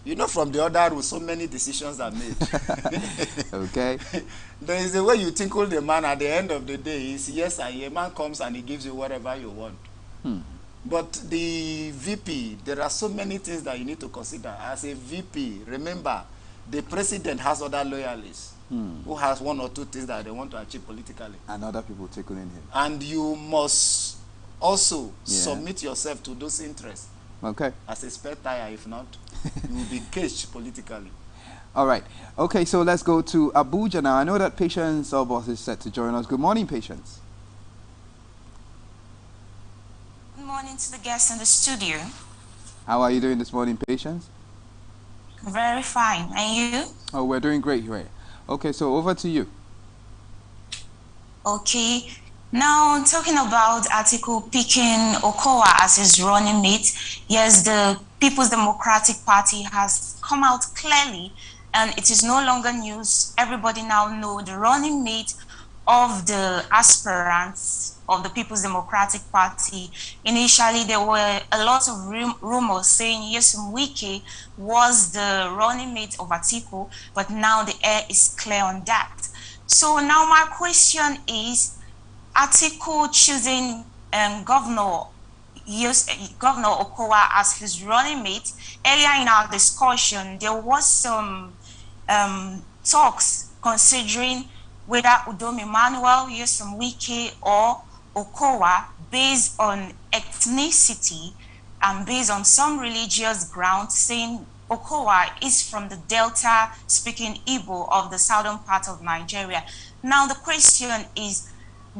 you know, from the other room, so many decisions are made. okay. There is a way you tinkle the man at the end of the day. It's yes, and a man comes and he gives you whatever you want. But the VP, there are so many things that you need to consider. As a VP, remember, the president has other loyalists who has one or two things that they want to achieve politically. And other people tickling him. And you must also submit yourself to those interests. Okay. As a spare tire, if not, you will be caged politically. All right. Okay, so let's go to Abuja now. I know that Patience Obos is set to join us. Good morning, Patience. Good morning to the guests in the studio. How are you doing this morning, Patience? Very fine. And you? Oh, we're doing great here. Okay, so over to you. Okay. Now, talking about Atiku picking Okowa as his running mate, yes, the People's Democratic Party has come out clearly, and it is no longer news. Everybody now know the running mate of the aspirants of the People's Democratic Party. Initially, there were a lot of rumors saying Nyesom Wike was the running mate of Atiku, but now the air is clear on that. So now my question is, Atiku choosing Governor Okowa as his running mate. Earlier in our discussion, there was some talks considering whether Udom Emmanuel, Nyesom Wike, or Okowa, based on ethnicity and based on some religious grounds, saying Okowa is from the Delta-speaking Igbo of the southern part of Nigeria. Now the question is,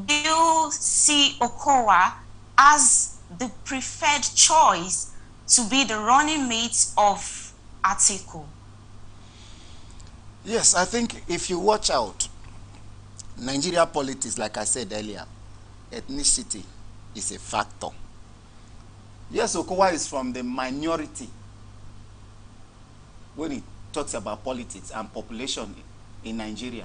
do you see Okowa as the preferred choice to be the running mate of Atiku? Yes, I think if you watch out, Nigeria politics, like I said earlier, ethnicity is a factor. Yes, Okowa is from the minority when it talks about politics and population in Nigeria.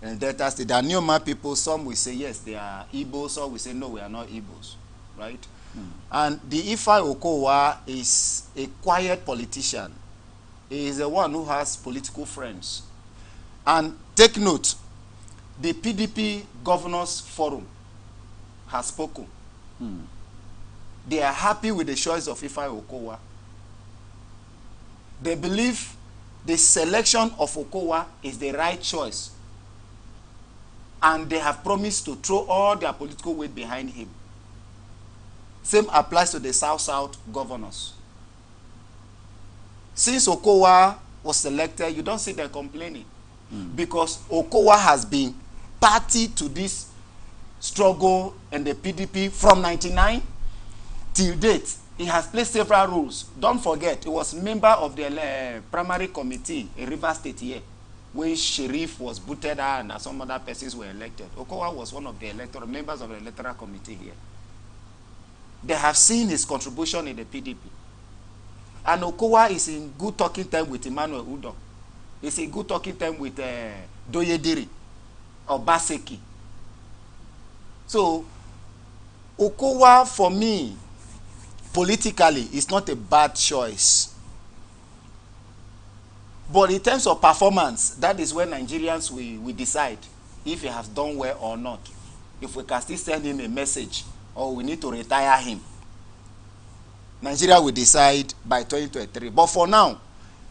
And Delta State, there are Neoma people, some will say yes, they are Igbos, some will say no, we are not Igbos, right? And the Ifai Okowa is a quiet politician. He is the one who has political friends. And take note, the PDP Governors Forum has spoken. They are happy with the choice of Ifai Okowa. They believe the selection of Okowa is the right choice. And they have promised to throw all their political weight behind him. Same applies to the South-South governors. Since Okowa was selected, you don't see them complaining. Because Okowa has been party to this struggle in the PDP from 1999 till date. He has played several roles. Don't forget, he was member of the primary committee in Rivers State here, when Sheriff was booted out and some other persons were elected. Okowa was one of the members of the electoral committee here. They have seen his contribution in the PDP. And Okowa is in good talking time with Emmanuel Udom. He's in good talking time with Doyediri or Baseki. So, Okowa, for me, politically, is not a bad choice. But in terms of performance, that is where Nigerians we decide if he has done well or not. If we can still send him a message or we need to retire him. Nigeria will decide by 2023. But for now,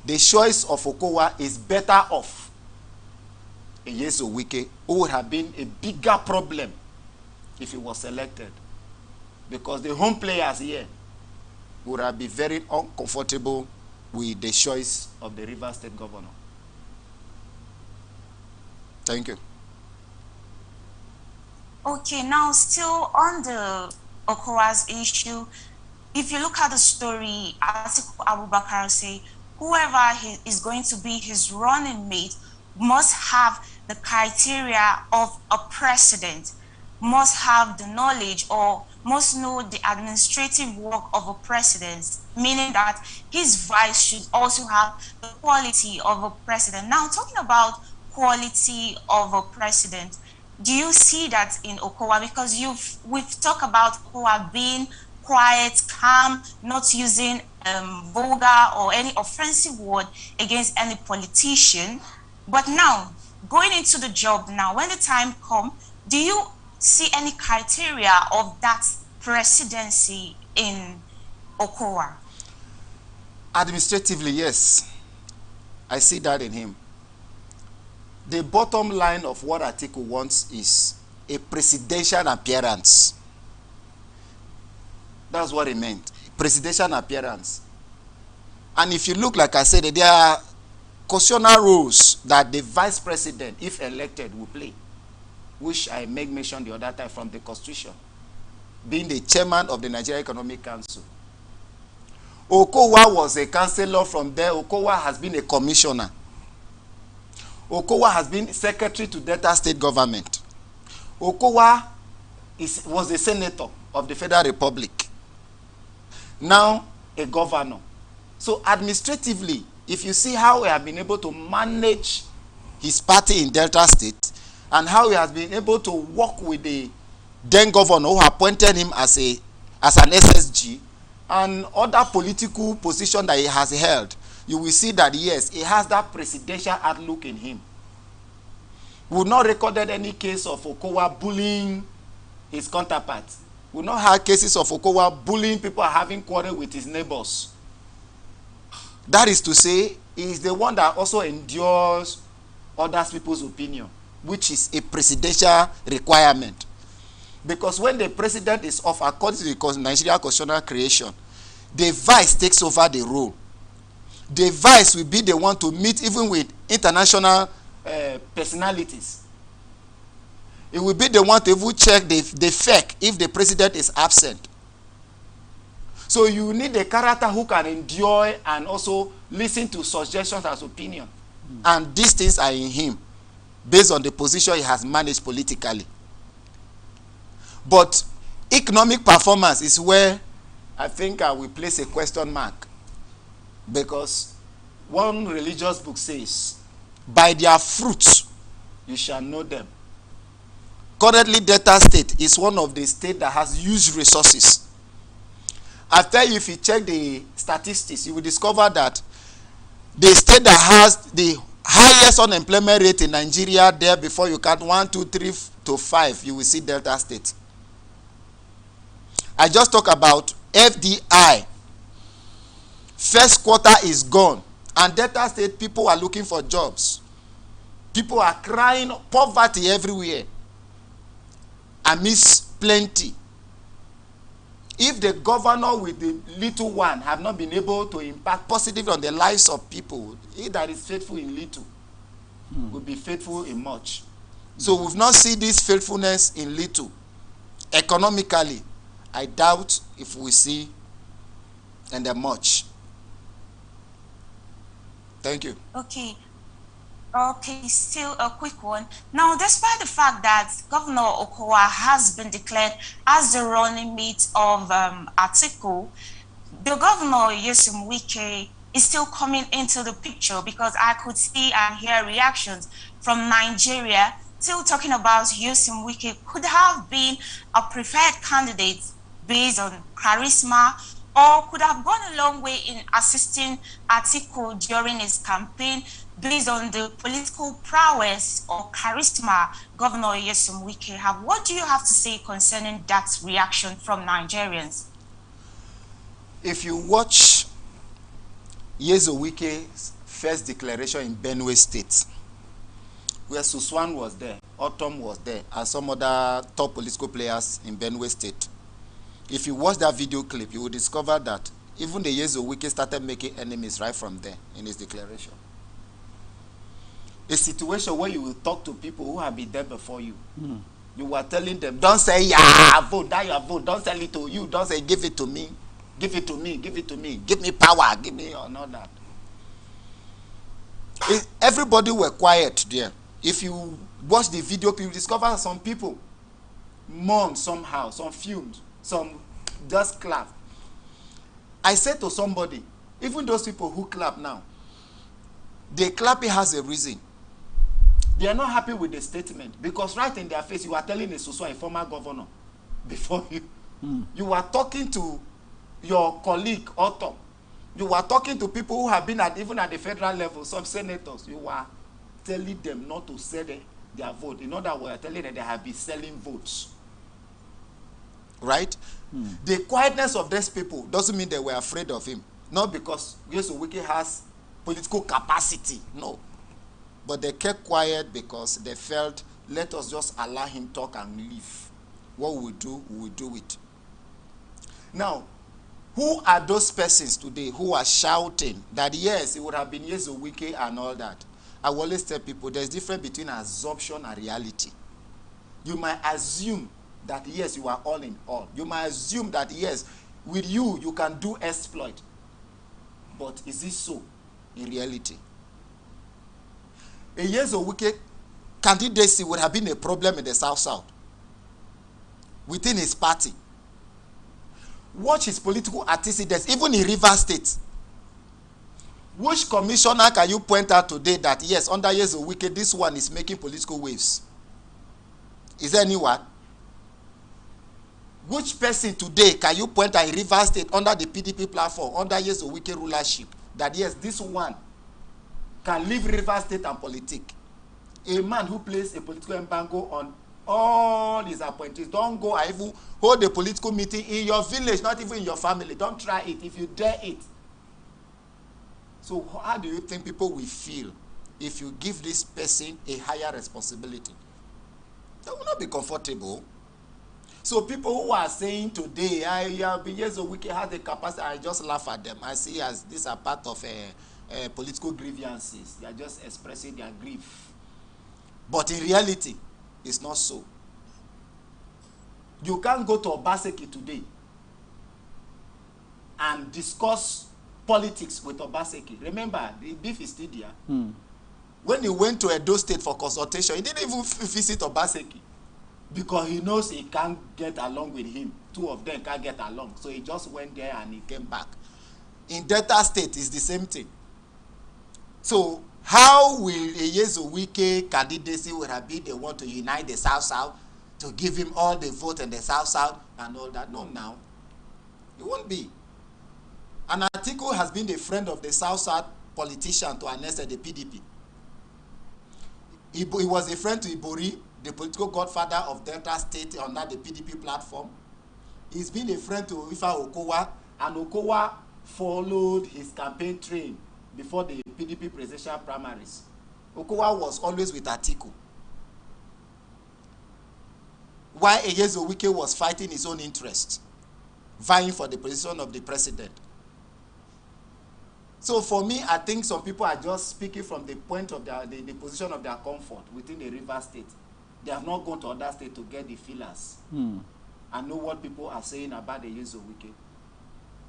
the choice of Okowa is better off Nyesom Wike, who would have been a bigger problem if he was selected. Because the home players here would have been very uncomfortable with the choice of the Rivers State governor. Thank you. Okay, now still on the Okowa's issue, if you look at the story, Atiku Abubakar say whoever is going to be his running mate must have the criteria of a president, must have the knowledge or must know the administrative work of a president, meaning that his vice should also have the quality of a president. Now, talking about quality of a president, do you see that in Okowa? Because we've talked about Okowa being quiet, calm, not using vulgar or any offensive word against any politician. But now, going into the job now, when the time comes, do you see any criteria of that presidency in Okowa? Administratively, yes. I see that in him. The bottom line of what Atiku wants is a presidential appearance. That's what he meant. Presidential appearance. And if you look, like I said, there are constitutional roles that the vice president, if elected, will play, which I make mention the other time from the Constitution, being the chairman of the Nigeria Economic Council. Okowa was a councillor from there. Okowa has been a commissioner. Okowa has been secretary to Delta State government. Okowa was a senator of the Federal Republic. Now a governor. So administratively, if you see how he has been able to manage his party in Delta State and how he has been able to work with the then governor who appointed him as an SSG and other political position that he has held, you will see that yes, he has that presidential outlook in him. We've not recorded any case of Okowa bullying his counterparts. We've not had cases of Okowa bullying people having quarrel with his neighbors. That is to say, he is the one that also endures other people's opinion, which is a presidential requirement. Because when the president is off, according to the Nigeria constitutional creation, the vice takes over the role. The vice will be the one to meet even with international personalities. It will be the one to even check the FEC if the president is absent. So you need a character who can endure and also listen to suggestions as opinion. And these things are in him, based on the position he has managed politically. But economic performance is where I think I will place a question mark. Because one religious book says, by their fruits you shall know them. Currently, Delta State is one of the states that has huge resources. I tell you, if you check the statistics, you will discover that the state that has the highest unemployment rate in Nigeria, there before you count 1, 2, 3 to 5, you will see Delta State. I just talk about FDI. First quarter is gone, and Delta State people are looking for jobs. People are crying poverty everywhere. I miss plenty. If the governor with the little one have not been able to impact positively on the lives of people, he that is faithful in little will be faithful in much. So we've not seen this faithfulness in little. Economically, I doubt if we see in the much. Thank you. Okay, still a quick one. Now, despite the fact that Governor Okowa has been declared as the running mate of Atiku, the governor, Nyesom Wike, is still coming into the picture, because I could see and hear reactions from Nigeria still talking about Nyesom Wike could have been a preferred candidate based on charisma, or could have gone a long way in assisting Atiku during his campaign based on the political prowess or charisma Governor Nyesom Wike have. What do you have to say concerning that reaction from Nigerians? If you watch Nyesom Wike's first declaration in Benue State, where Suswan was there, Autumn was there, and some other top political players in Benue State, if you watch that video clip, you will discover that even the Nyesom Wike started making enemies right from there in his declaration. A situation where you will talk to people who have been there before you. You were telling them, don't say, yeah, vote, that your vote, don't sell it to you, don't say, give it to me, give it to me, give it to me, give me power, give me, or not that. Everybody were quiet there. If you watch the video, you discover some people mourn somehow, some fumed. some just clap. I said to somebody, even those people who clap now, they clapping has a reason. They are not happy with the statement because right in their face you are telling a former governor before you. You are talking to your colleague Otto. You are talking to people who have been even at the federal level, some senators. You are telling them not to sell their vote. In other words, you are telling them they have been selling votes. Right? The quietness of these people doesn't mean they were afraid of him. Not because Yesu Wike has political capacity. No. But they kept quiet because they felt, let us just allow him talk and leave. What we will do it. Now, who are those persons today who are shouting that yes, it would have been Yesu Wike and all that? I will always tell people there's a difference between assumption and reality. You might assume that yes, you are all in all. You might assume that yes, with you, you can do exploit. But is it so in reality? A Yesu Wike candidacy would have been a problem in the South within his party. Watch his political antecedents, even in Rivers State. Which commissioner can you point out today that yes, under Yesu Wike, this one is making political waves? Is there anyone? Which person today can you point at Rivers State under the PDP platform, under Yesu Wike rulership, that yes, this one can leave Rivers State and politics? A man who plays a political embargo on all his appointees. Don't go and even hold a political meeting in your village, not even in your family. Don't try it if you dare it. So how do you think people will feel if you give this person a higher responsibility? They will not be comfortable. So people who are saying today, Yesu Wike has the capacity, I just laugh at them. I see as these are part of political grievances. They are just expressing their grief. But in reality, it's not so. You can't go to Obaseki today and discuss politics with Obaseki. Remember, the beef is still there. When he went to Edo State for consultation, he didn't even visit Obaseki because he knows he can't get along with him. Two of them can't get along. So he just went there and he came back. In Delta State, it's the same thing. So how will a Yesu Wike candidacy would have been they want to unite the South to give him all the vote in the South and all that? No, now. It won't be. And Atiku has been a friend of the South politician to Anessa, the PDP. He was a friend to Ibori, the political godfather of Delta State under the PDP platform. He's been a friend to Ifa Okowa, and Okowa followed his campaign train before the PDP presidential primaries. Okowa was always with Atiku. While Yesu Wike was fighting his own interest, vying for the position of the president. So for me, I think some people are just speaking from the point of the position of their comfort within the River State. They have not gone to other states to get the feelers and know what people are saying about the Yesu Wike.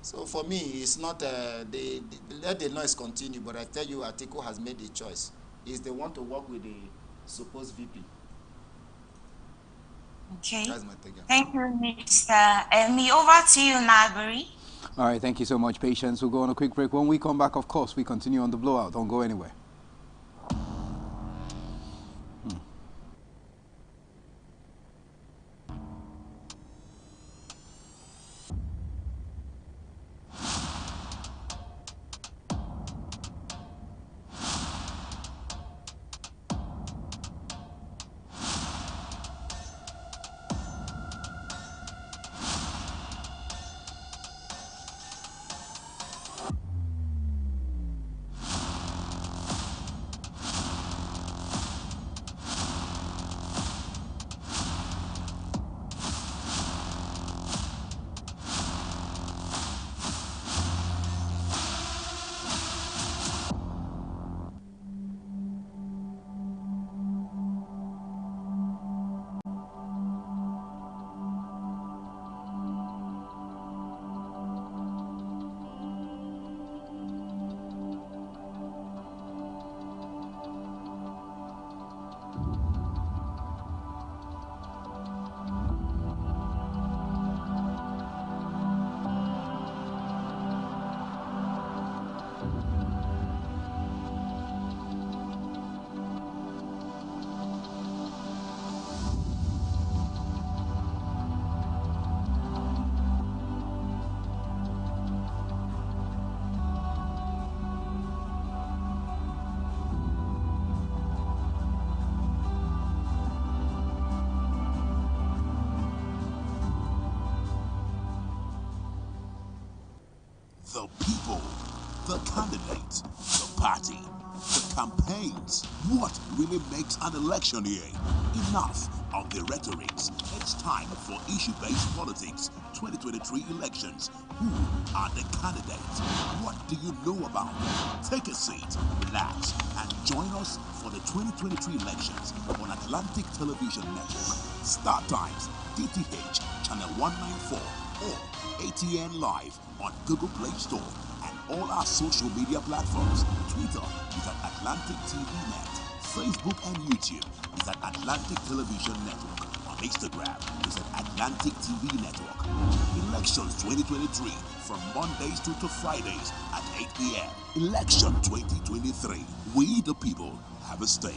So for me, it's not, let the noise continue, but I tell you, Atiku has made a choice. Is they want to work with the supposed VP. Okay. That's my take. Thank you, Mr. Emi. Over to you, Nabari. All right, thank you so much, Patience. We'll go on a quick break. When we come back, of course, we continue on the Blowout. Don't go anywhere. The people, the candidates, the party, the campaigns. What really makes an election year? Enough of the rhetorics. It's time for issue-based politics. 2023 elections. Who are the candidates? What do you know about them? Take a seat, relax, and join us for the 2023 elections on Atlantic Television Network, StarTimes, DTH, Channel 194, or ATN Live on Google Play Store and all our social media platforms. Twitter is at Atlantic TV Net. Facebook and YouTube is at Atlantic Television Network. On Instagram is at Atlantic TV Network. Elections 2023 from Mondays to Fridays at 8 p.m. Election 2023. We the people have a stake.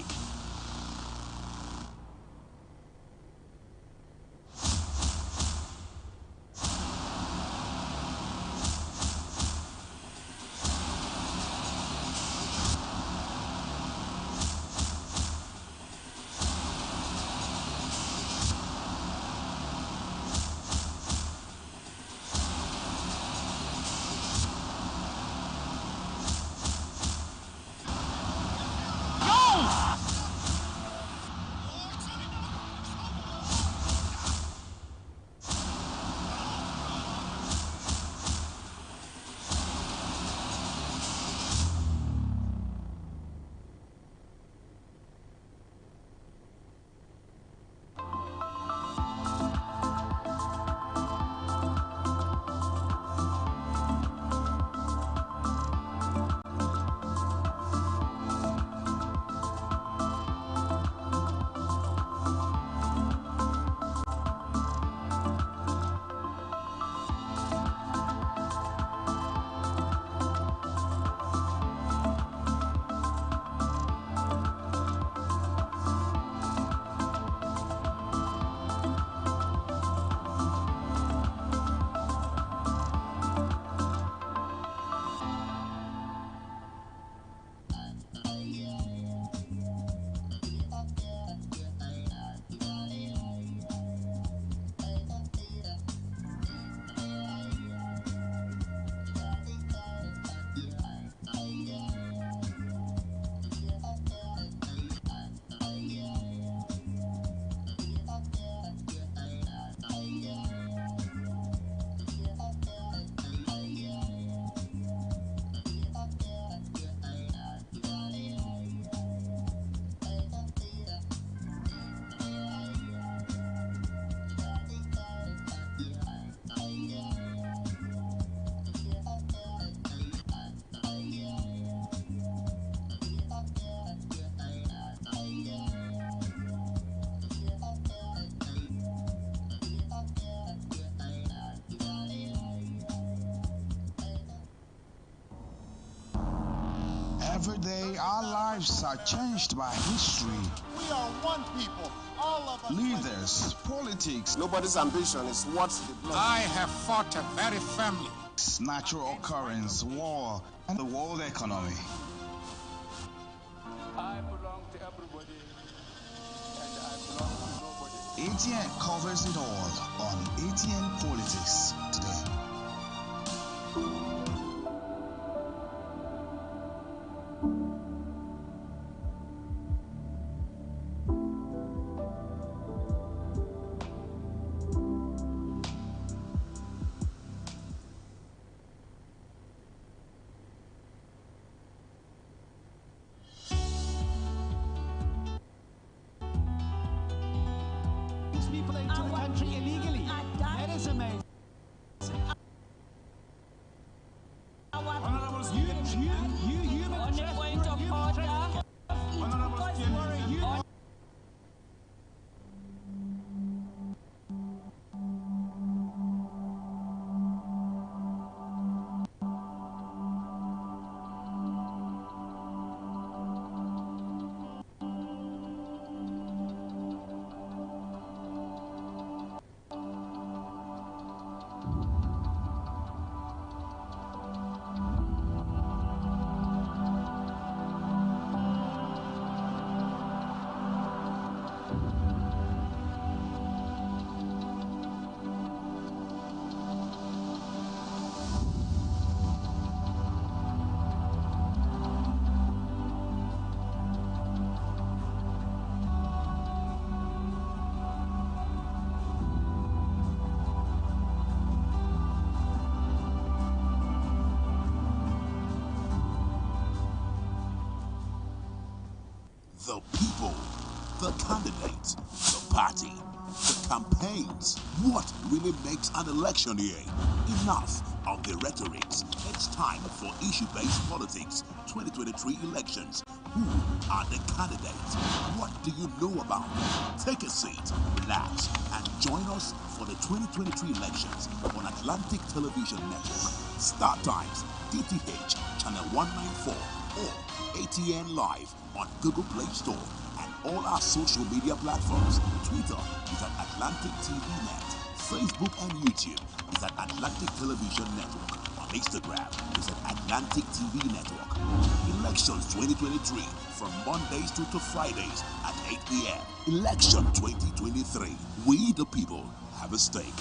Every day, our lives are changed by history. We are one people, all of us. Leaders, politics, Nobody's ambition is what's the blood. I have fought very firmly. natural occurrence, war, and the world economy. I belong to everybody, and I belong to nobody. ATN covers it all on ATN Politics today. People into the country illegally. That is amazing. The people, the candidates, the party, the campaigns. What really makes an election year? Enough of the rhetorics. It's time for issue-based politics. 2023 elections. Who are the candidates? What do you know about them? Take a seat, relax, and join us for the 2023 elections on Atlantic Television Network, StarTimes, DTH, Channel 194, or ATN Live on Google Play Store and all our social media platforms. Twitter is at Atlantic TV Net. Facebook and YouTube is at Atlantic Television Network. On Instagram is at Atlantic TV Network. Elections 2023 from Mondays to Fridays at 8 p.m. Election 2023. We the people have a stake.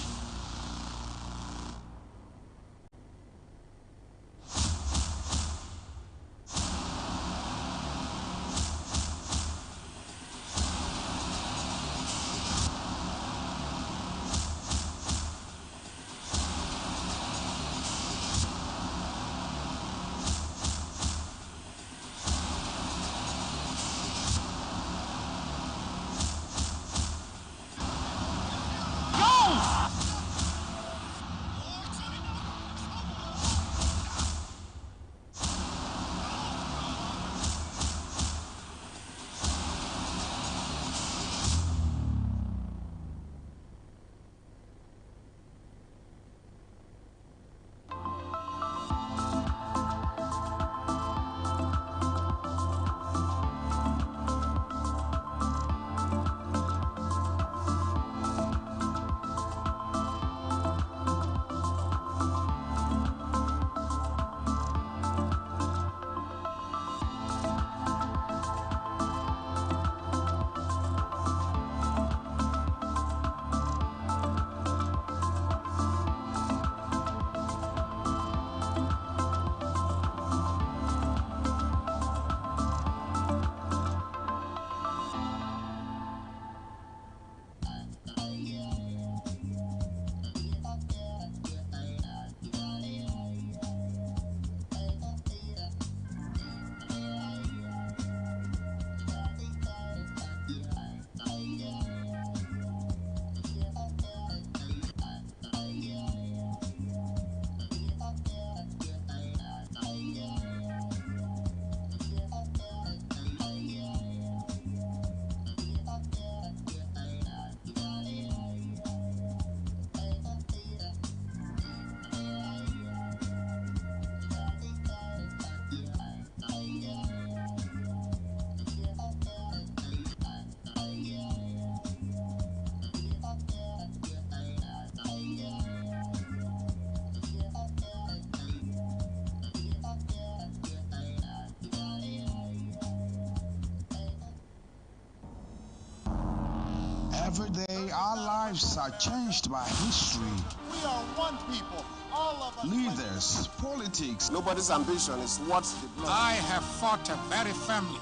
Every day, our lives are changed by history. We are one people, all of us. Leaders, politics, Nobody's ambition is what's the blood. I have fought very firmly.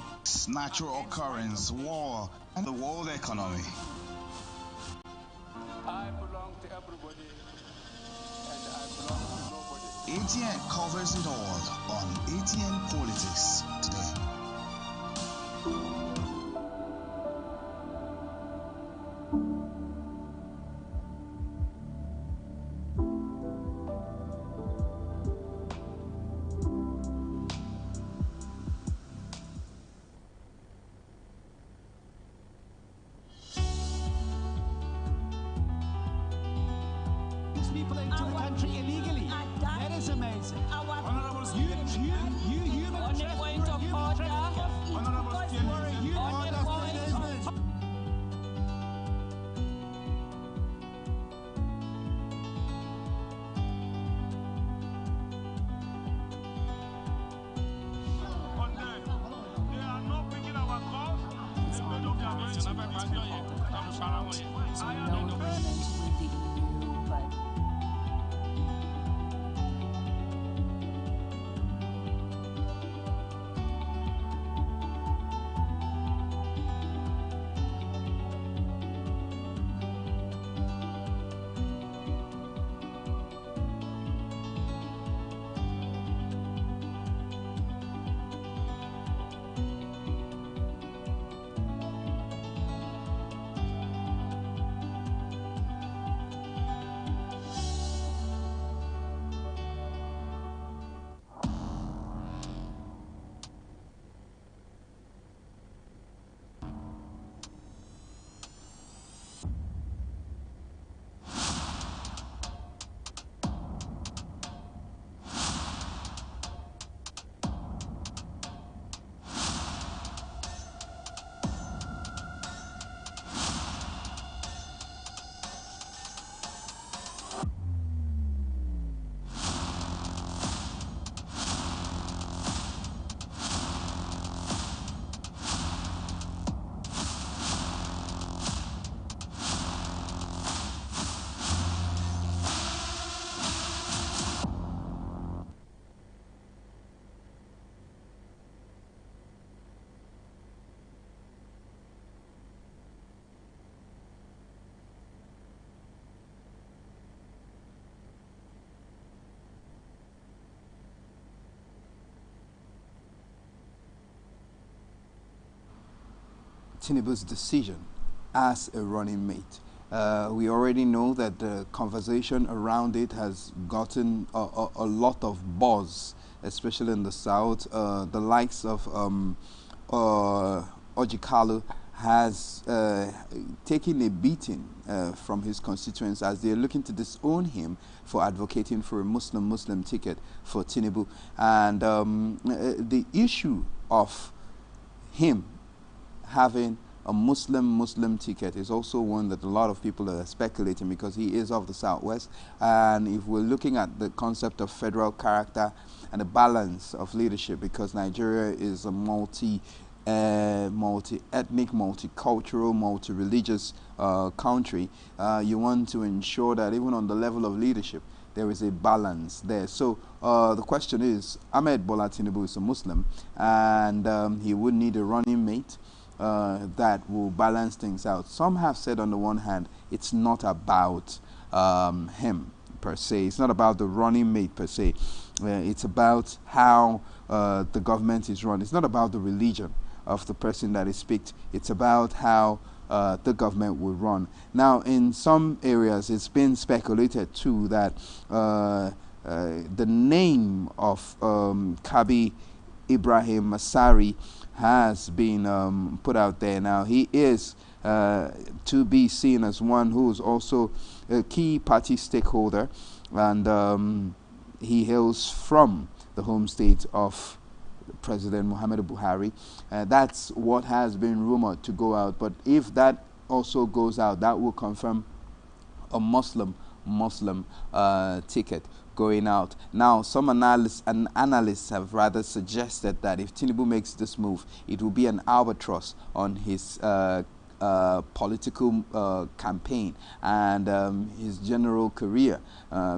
natural occurrence, war, and the world economy. I belong to everybody, and I belong to nobody. ATN covers it all on ATN Politics today. People into the country illegally. That is amazing. Honorable Speaker, you've On the point of order. Honorable Speaker, you On the point understand. They are not picking our calls. It's on the balance to no agreement with the EU, but Tinubu's decision as a running mate. We already know that the conversation around it has gotten a lot of buzz, especially in the South. The likes of Ojikalu has taken a beating from his constituents as they are looking to disown him for advocating for a Muslim ticket for Tinubu. And the issue of him having a Muslim ticket is also one that a lot of people are speculating, because he is of the Southwest. And if we're looking at the concept of federal character and the balance of leadership, because Nigeria is a multi-ethnic, multicultural, multi-religious country, you want to ensure that even on the level of leadership, there is a balance there. So the question is, Ahmed Bola Tinubu is a Muslim, and he would need a running mate that will balance things out. Some have said, on the one hand, it's not about him per se. It's not about the running mate per se. It's about how the government is run. It's not about the religion of the person that is picked. It's about how the government will run. Now, in some areas, it's been speculated too that the name of Kabi Ibrahim Masari has been put out there. Now, he is to be seen as one who is also a key party stakeholder, and he hails from the home state of President Muhammadu Buhari. That's what has been rumored to go out. But if that also goes out, that will confirm a Muslim ticket going out. Now, some analysts have rather suggested that if Tinubu makes this move, it will be an albatross on his political campaign and his general career,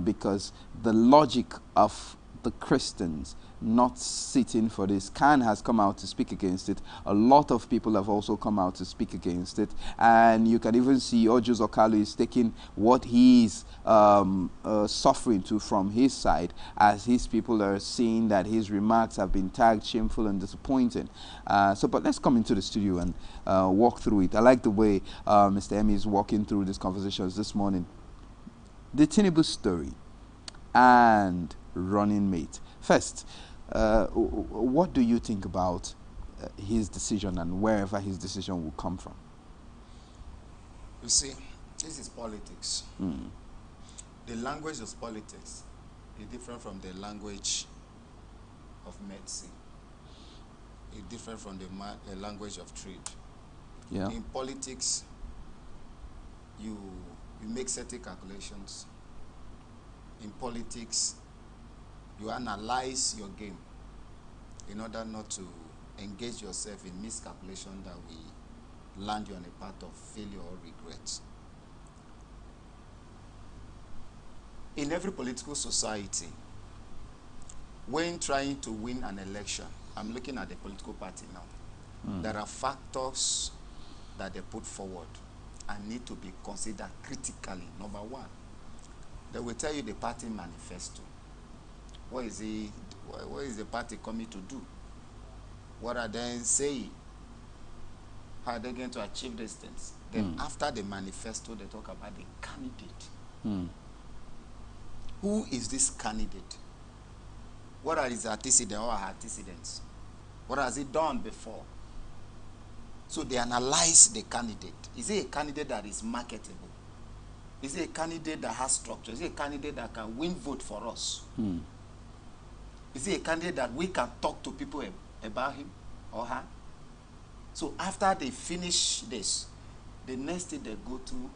because the logic of the Christians not sitting for this. Khan has come out to speak against it. A lot of people have also come out to speak against it. And you can even see Ojus Okalu is taking what he's suffering to from his side, as his people are seeing that his remarks have been tagged shameful and disappointing. But let's come into the studio and walk through it. I like the way Mr. Emmy is walking through these conversations this morning. The Tinubu story and running mate. First, what do you think about his decision and wherever his decision will come from? You see, this is politics. The language of politics is different from the language of medicine. It's different from the language of trade. Yeah. In politics, you make certain calculations. In politics, you analyze your game in order not to engage yourself in miscalculation that will land you on a path of failure or regret. In every political society, when trying to win an election, I'm looking at the political party now, there are factors that they put forward and need to be considered critically. Number one, they will tell you the party manifesto. What is the party coming to do? What are they saying? How are they going to achieve these things? Then after the manifesto, they talk about the candidate. Who is this candidate? What are his antecedents or her antecedents? What has he done before? So they analyze the candidate. Is he a candidate that is marketable? Is he a candidate that has structure? Is he a candidate that can win vote for us? Is he a candidate that we can talk to people about him or her? So after they finish this, the next thing they go to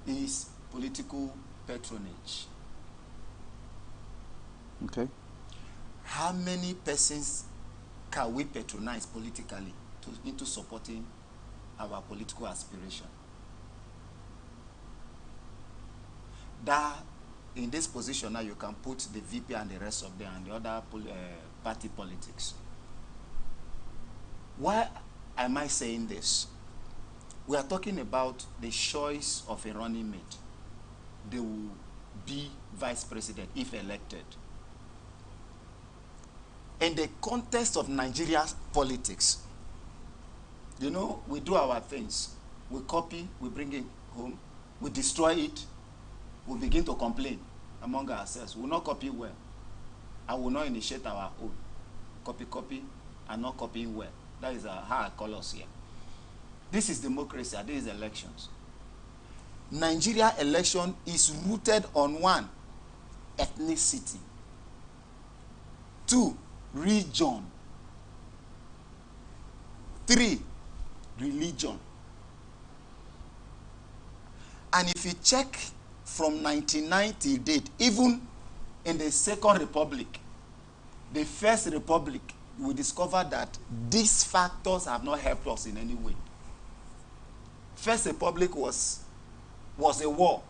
is political patronage. Okay. How many persons can we patronize politically into supporting our political aspiration? That in this position now, you can put the VP and the rest of them and the other party politics. Why am I saying this? We are talking about the choice of a running mate. They will be vice president if elected. In the context of Nigeria's politics, You know, we do our things. We copy, we bring it home, we destroy it, we begin to complain among ourselves. We will not copy well. I will not initiate our own. Copy, and not copying well. That is how I call us here. This is democracy, and this is elections. Nigeria election is rooted on 1, ethnicity. 2, region. 3, religion. And if you check from 99 till date, even in the Second Republic, the First Republic, we discovered that these factors have not helped us in any way. First Republic was a war.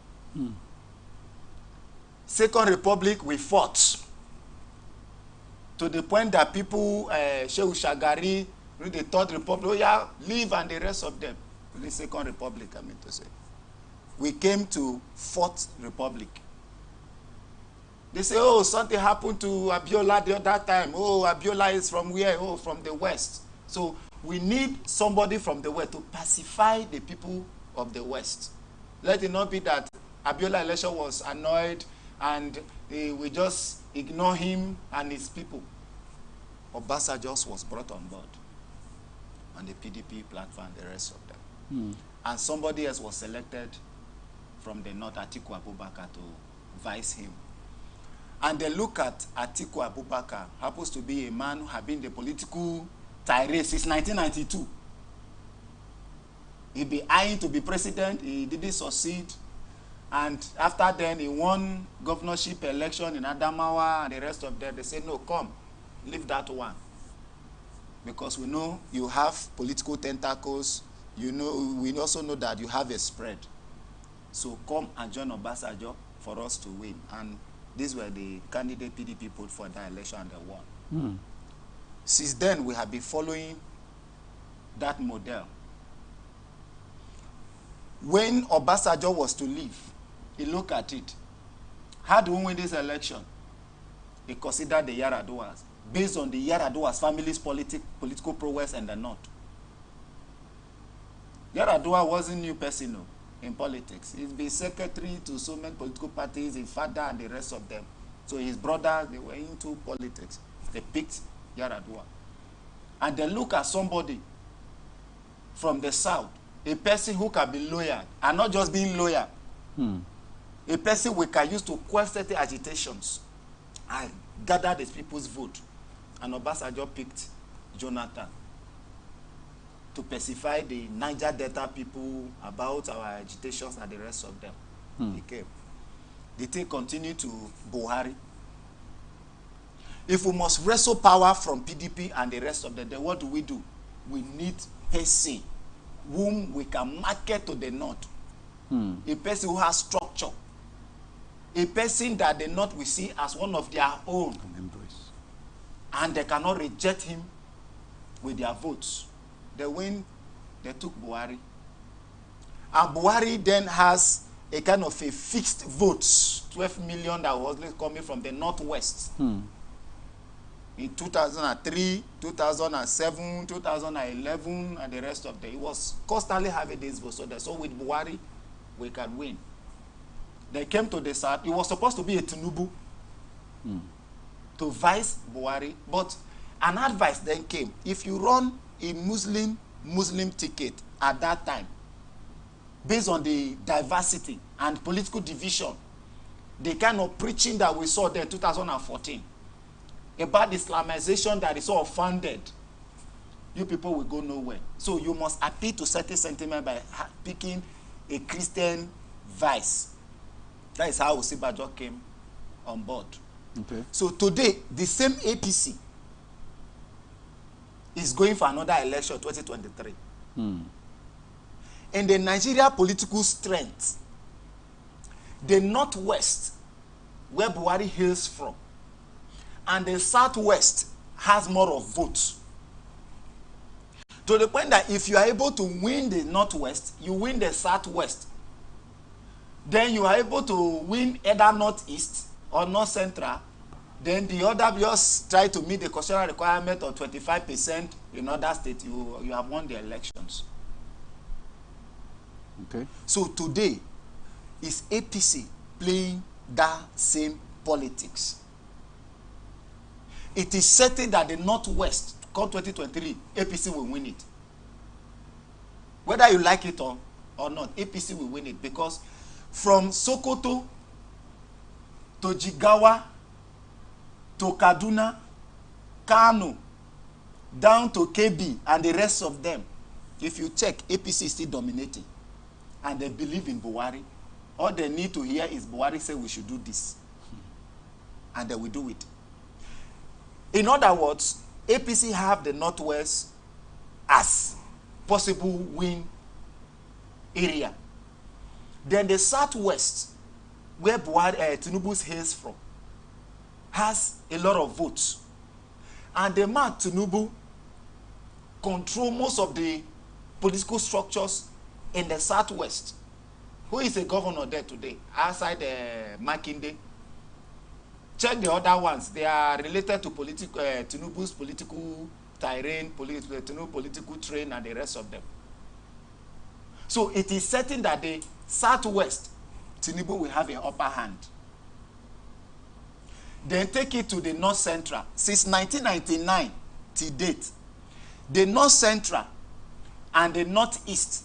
Second Republic, we fought to the point that people, Shehu Shagari, the Third Republic, oh yeah, leave, and the rest of them. The Second Republic, I mean to say. We came to Fourth Republic. They say, oh, something happened to Abiola the other time. Oh, Abiola is from where? Oh, from the West. So we need somebody from the West to pacify the people of the West. Let it not be that Abiola election was annoyed and we just ignore him and his people. Obasanjo was brought on board on the PDP platform, the rest of them. And somebody else was selected from the North, Atiku Abubakar, to vice him. And they look at Atiku Abubakar, happens to be a man who had been the political tirade since 1992. He be eyeing to be president, he didn't succeed. And after then, he won governorship election in Adamawa and the rest of them. They say, no, come, leave that one. Because we know you have political tentacles. You know, we also know that you have a spread. So come and join Obasanjo for us to win. And these were the candidate PDP put for that election and they won. Since then, we have been following that model. When Obasanjo was to leave, he looked at it. How do we win this election? He considered the Yaraduas, based on the Yaraduas family's political prowess in the North. Yaradua wasn't a new person, no, in politics. He's been secretary to so many political parties, his father and the rest of them. So his brothers, they were into politics. They picked Yaradua. And they look at somebody from the South, a person who can be loyal, and not just being loyal. A person we can use to quell certain agitations and gather the people's vote. And Obasanjo picked Jonathan to pacify the Niger Delta people about our agitations and the rest of them. He came. The thing continued to Buhari. If we must wrestle power from PDP and the rest of them, then what do? We need person whom we can market to the North. A person who has structure. A person that the North will see as one of their own. Embrace. And they cannot reject him with their votes. They took Buhari. And Buhari then has a kind of a fixed votes, 12 million that was coming from the Northwest. In 2003, 2007, 2011, and the rest of them. He was constantly having these votes. So with Buhari, we can win. They came to the South. It was supposed to be a Tinubu to vice Buhari. But an advice then came. If you run a Muslim ticket at that time, based on the diversity and political division, the kind of preaching that we saw there in 2014, about Islamization that is all funded, you people will go nowhere. So you must appeal to certain sentiment by picking a Christian vice. That is how Osibajo came on board. Okay. So today, the same APC is going for another election, 2023. In the Nigeria political strength, the Northwest, where Buhari hails from, and the Southwest has more of votes. To the point that if you are able to win the Northwest, you win the Southwest. Then you are able to win either Northeast or North Central Then the other just try to meet the constitutional requirement of 25% in other states. You have won the elections. Okay. So today, is APC playing that same politics? It is certain that the Northwest, come 2023, APC will win it. Whether you like it or not, APC will win it, because from Sokoto to Jigawa to Kaduna, Kano, down to KB and the rest of them, if you check, APC is still dominating. And they believe in Buhari. All they need to hear is Buhari say we should do this. And they will do it. In other words, APC have the Northwest as possible win area. Then the Southwest, where Tinubu hails from, has a lot of votes. And the man Tinubu control most of the political structures in the Southwest. Who is a governor there today? Outside Makinde. Check the other ones. They are related to Tinubu's political terrain, Tinubu political train, and the rest of them. So it is certain that the Southwest, Tinubu will have an upper hand. Then take it to the North Central. Since 1999 to date, the North Central and the Northeast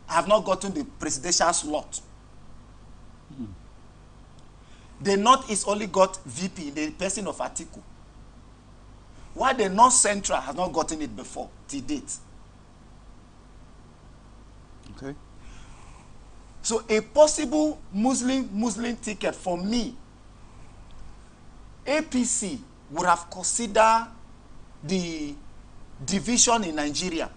have not gotten the presidential slot. The Northeast only got VP in the person of Atiku, while the North Central has not gotten it before, to date. Okay. So a possible Muslim ticket for me, APC would have considered the division in Nigeria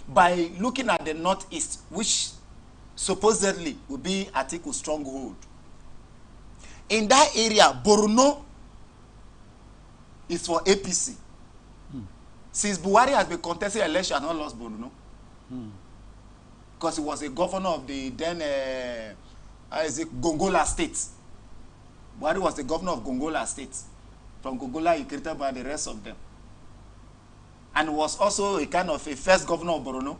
by looking at the Northeast, which supposedly will be Atiku's stronghold. In that area, Borno is for APC. Since Buhari has been contesting election and not lost Borno, because he was a governor of the then Gongola State. Buhari was the governor of Gongola State. From Gongola, he created by the rest of them. And was also a kind of a first governor of Borno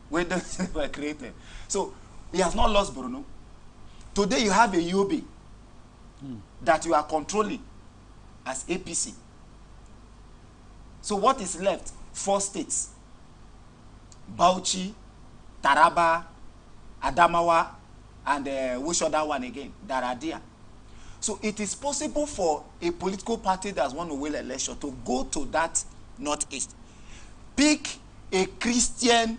when they were created. So he has not lost Borno. Today you have a Yobe that you are controlling as APC. So what is left? 4 states. Bauchi, Taraba, Adamawa, and which other one again? Daradia. So it is possible for a political party that wants to win an election to go to that Northeast, pick a Christian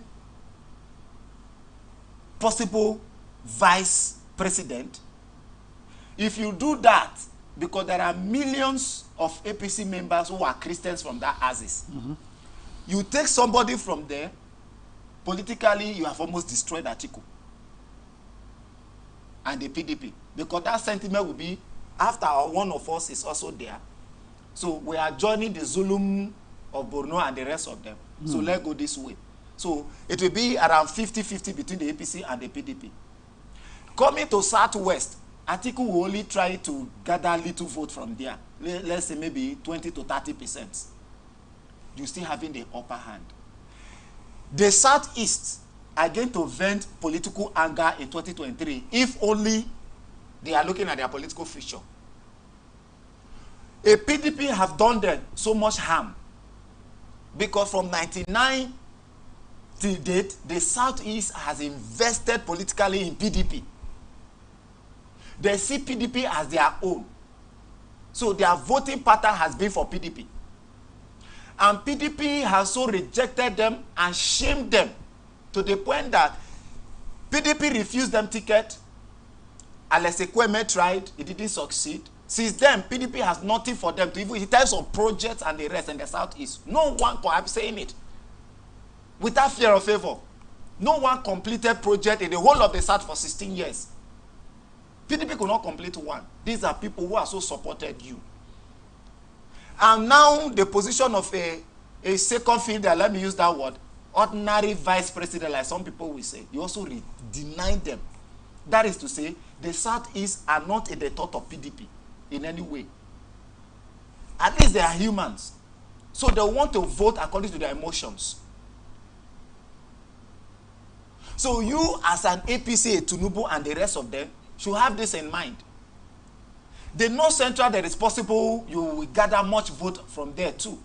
possible vice president. If you do that, because there are millions of APC members who are Christians from that axis, you take somebody from there, politically you have almost destroyed Atiku and the PDP, because that sentiment will be, after one of us is also there, so we are joining the Zulum of Borno and the rest of them. So let's go this way. So it will be around 50-50 between the APC and the PDP. Coming to Southwest, Atiku will only try to gather little vote from there. Let's say maybe 20 to 30%. You still having the upper hand. The Southeast are going to vent political anger in 2023 if only they are looking at their political future. A PDP have done them so much harm, because from 99 till date, the Southeast has invested politically in PDP. They see PDP as their own. So their voting pattern has been for PDP. And PDP has so rejected them and shamed them to the point that PDP refused them ticket. Alese Kweme tried, it didn't succeed. Since then, PDP has nothing for them to even, in terms of projects and the rest in the Southeast. No one, I'm saying it, without fear of favor, no one completed project in the whole of the South for 16 years. PDP could not complete one. These are people who are so supported you. And now the position of a second fielder, let me use that word, ordinary vice president, like some people will say, you also deny them That is to say, the Southeast are not in the thought of PDP in any way. At least they are humans. So they want to vote according to their emotions. So you as an APC, Tinubu and the rest of them should have this in mind. The North Central, there is possible you will gather much vote from there too.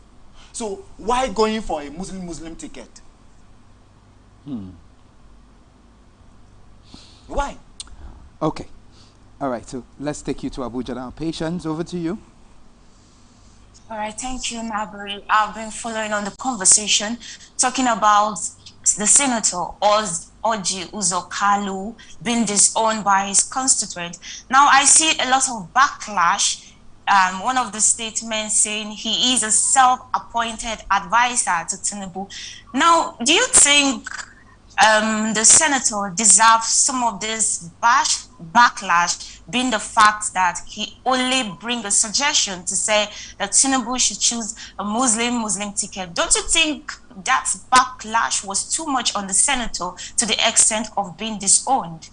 So why going for a Muslim ticket? Why? Okay. All right, so let's take you to Abuja now. Patience, over to you. All right, thank you, Nabari. I've been following on the conversation, talking about the senator, Orji Uzor Kalu, being disowned by his constituent. Now, I see a lot of backlash. One of the statements saying he is a self-appointed advisor to Tinubu. Now, do you think the senator deserves some of this backlash, being the fact that he only bring a suggestion to say that Tinubu should choose a Muslim ticket? Don't you think that backlash was too much on the senator to the extent of being disowned?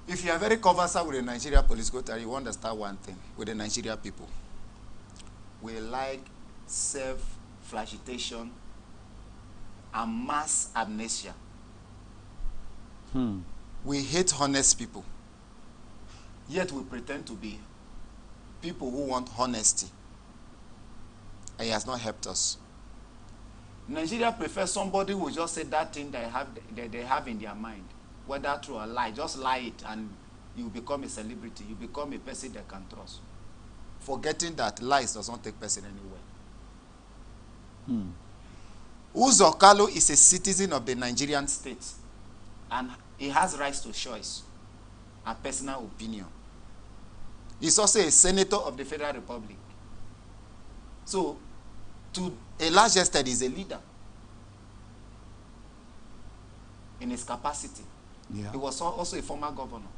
If you are very conversant with the Nigeria political theory, you understand one thing with the Nigeria people. We like self-flagellation and mass amnesia. We hate honest people. Yet we pretend to be people who want honesty. And he has not helped us. Nigeria prefers somebody who just say that thing they have in their mind. Whether true or lie, just lie it and you become a celebrity. You become a person they can trust. Forgetting that lies does not take person anywhere. Uzor Kalu is a citizen of the Nigerian state. And he has rights to choice and personal opinion. He's also a senator of the Federal Republic. So, to a large extent, he's a leader in his capacity. Yeah. He was also a former governor.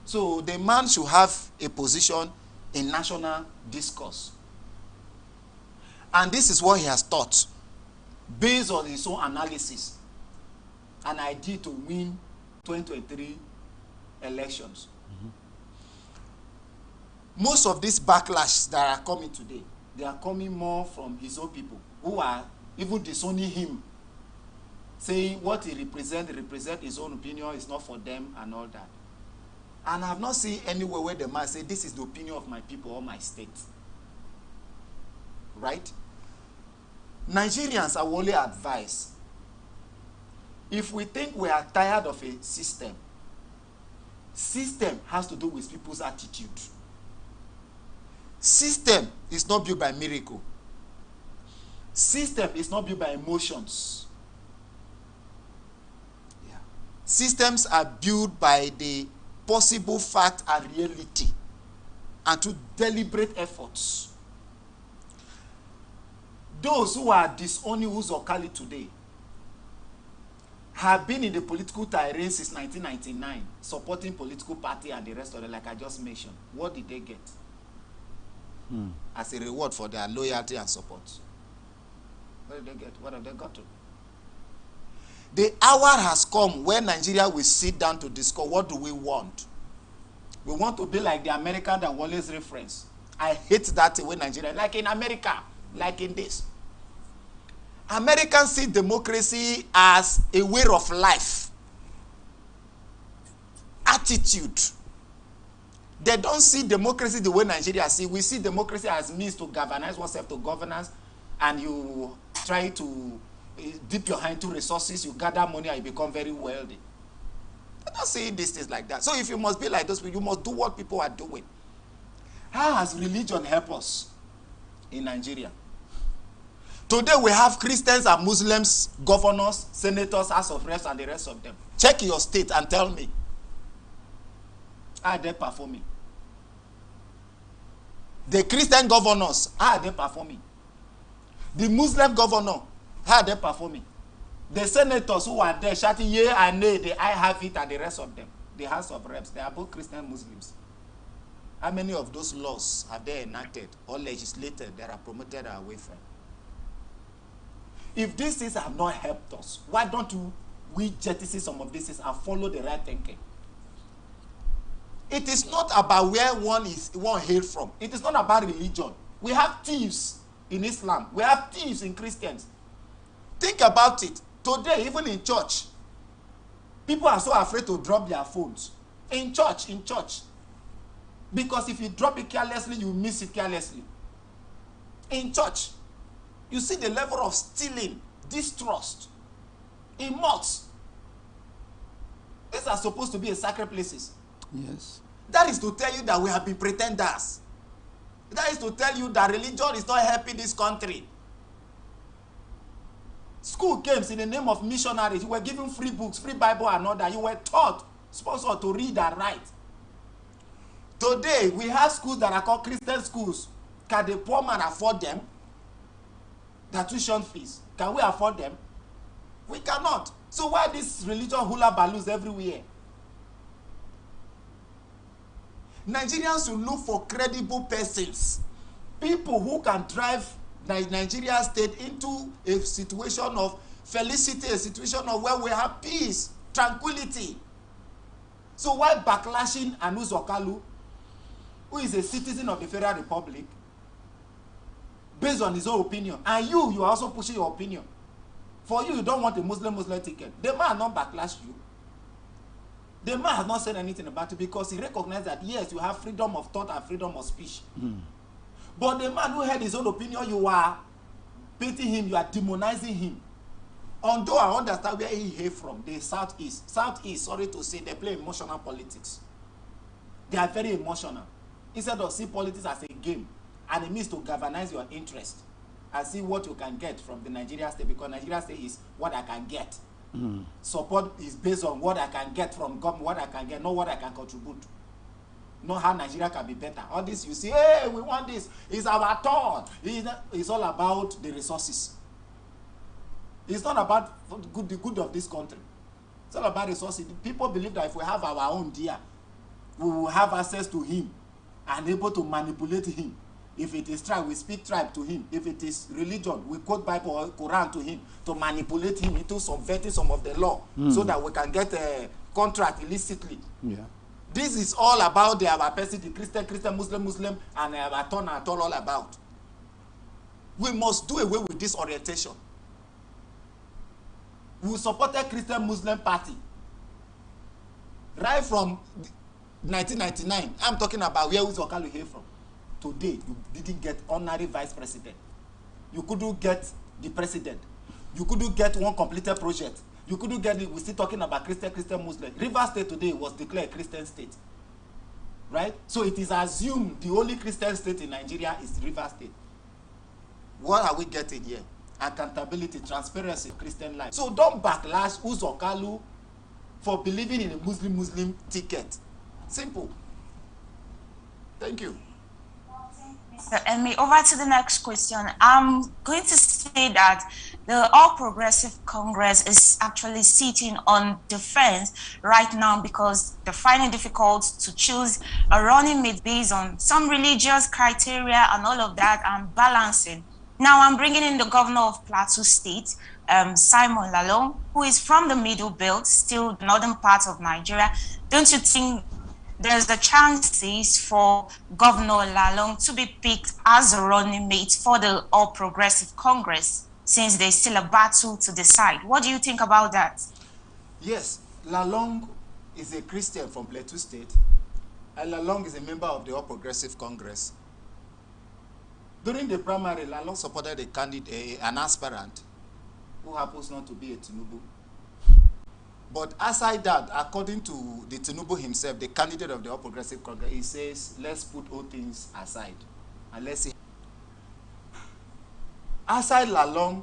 So, the man should have a position in national discourse. And this is what he has taught, based on his own analysis, an idea to win 2023 elections. Most of these backlash that are coming today, they are coming more from his own people who are even disowning him, saying what he represents his own opinion, is not for them and all that. And I have not seen anywhere where the man say this is the opinion of my people or my state. Right? Nigerians are only advised, if we think we are tired of a system has to do with people's attitude. System is not built by miracle. System is not built by emotions. Yeah. Systems are built by the possible fact and reality and through deliberate efforts. Those who are disowning Uzor Kalu today have been in the political terrain since 1999, supporting political party and the rest of it, like I just mentioned. What did they get? As a reward for their loyalty and support. What did they get? What have they got to? The hour has come when Nigeria will sit down to discuss what do we want. We want to be like the American that always reference. I hate that way Nigeria, like in America, like in this. Americans see democracy as a way of life. Attitude. They don't see democracy the way Nigeria see. We see democracy as means to galvanize oneself to governance, and you try to dip your hand into resources, you gather money, and you become very wealthy. They don't see these things like that. So if you must be like those people, you must do what people are doing. How has religion helped us in Nigeria? Today we have Christians and Muslims, governors, senators, House of Reps, and the rest of them. Check your state and tell me. How are they performing? The Christian governors, how are they performing? The Muslim governor, how are they performing? The senators who are there shouting, yeah and nay, the I have it, and the rest of them. The House of Reps, they are both Christian Muslims. How many of those laws have they enacted or legislated that are promoted our way from? If these things have not helped us, why don't we jettison some of this and follow the right thinking. It is not about where one hail from. It is not about religion. We have thieves in Islam. We have thieves in Christians. Think about it. Today, even in church, people are so afraid to drop their phones. In church. Because if you drop it carelessly, you miss it carelessly. In church, you see the level of stealing, distrust in mosques. These are supposed to be a sacred places. Yes. That is to tell you that we have been pretenders. That is to tell you that religion is not helping this country. School games in the name of missionaries. You were given free books, free Bible and all that. You were taught, sponsored to read and write. Today, we have schools that are called Christian schools. Can the poor man afford them? Their tuition fees. Can we afford them? We cannot. So why this religion hula balloons everywhere? Nigerians should look for credible persons. People who can drive Nigeria state into a situation of felicity, a situation of where we have peace, tranquility. So why backlashing Anu Okalu, who is a citizen of the Federal Republic, based on his own opinion, and you are also pushing your opinion. For you don't want a Muslim ticket. The man not backlash you. The man has not said anything about it because he recognized that yes, you have freedom of thought and freedom of speech. But the man who had his own opinion, you are beating him, you are demonizing him. Although I understand where he came from, the Southeast. Southeast, sorry to say, they play emotional politics. They are very emotional. Instead of see politics as a game, and it means to galvanize your interest and see what you can get from the Nigeria state, because Nigeria state is what I can get. Support is based on what I can get from government, what I can get, not what I can contribute. Not how Nigeria can be better. All this you see, hey, we want this. It's our turn. It's all about the resources. It's not about the good of this country. It's all about resources. People believe that if we have our own dear, we will have access to him and able to manipulate him. If it is tribe, we speak tribe to him. If it is religion, we quote Bible or Quran to him to manipulate him into subverting some of the law so that we can get a contract illicitly. Yeah. This is all about our person, the Christian, Muslim, and our turn at all about. We must do away with this orientation. We supported Christian Muslim party right from 1999. I'm talking about where Uzokalu came from. Today, you didn't get honorary vice president. You couldn't get the president. You couldn't get one completed project. You couldn't get it. We're still talking about Christian, Muslim. Rivers State today was declared a Christian state. Right? So it is assumed the only Christian state in Nigeria is Rivers State. What are we getting here? Accountability, transparency, Christian life. So don't backlash Uzokalu for believing in a Muslim ticket. Simple. Thank you. And me over to the next question. I'm going to say that the All Progressive Congress is actually sitting on the fence right now because they're finding it difficult to choose a running mate based on some religious criteria and all of that and balancing. Now I'm bringing in the governor of Plateau State, Simon Lalong, who is from the Middle Belt, still the northern part of Nigeria. Don't you think there's the chances for Governor Lalong to be picked as a running mate for the All Progressive Congress, since there's still a battle to decide? What do you think about that? Yes, Lalong is a Christian from Plateau State, and Lalong is a member of the All Progressive Congress. During the primary, Lalong supported a candidate, an aspirant, who happens not to be a Tinubu. But aside that, according to the Tinubu himself, the candidate of the All Progressive Congress, he says, let's put all things aside and let's see. Aside Lalong,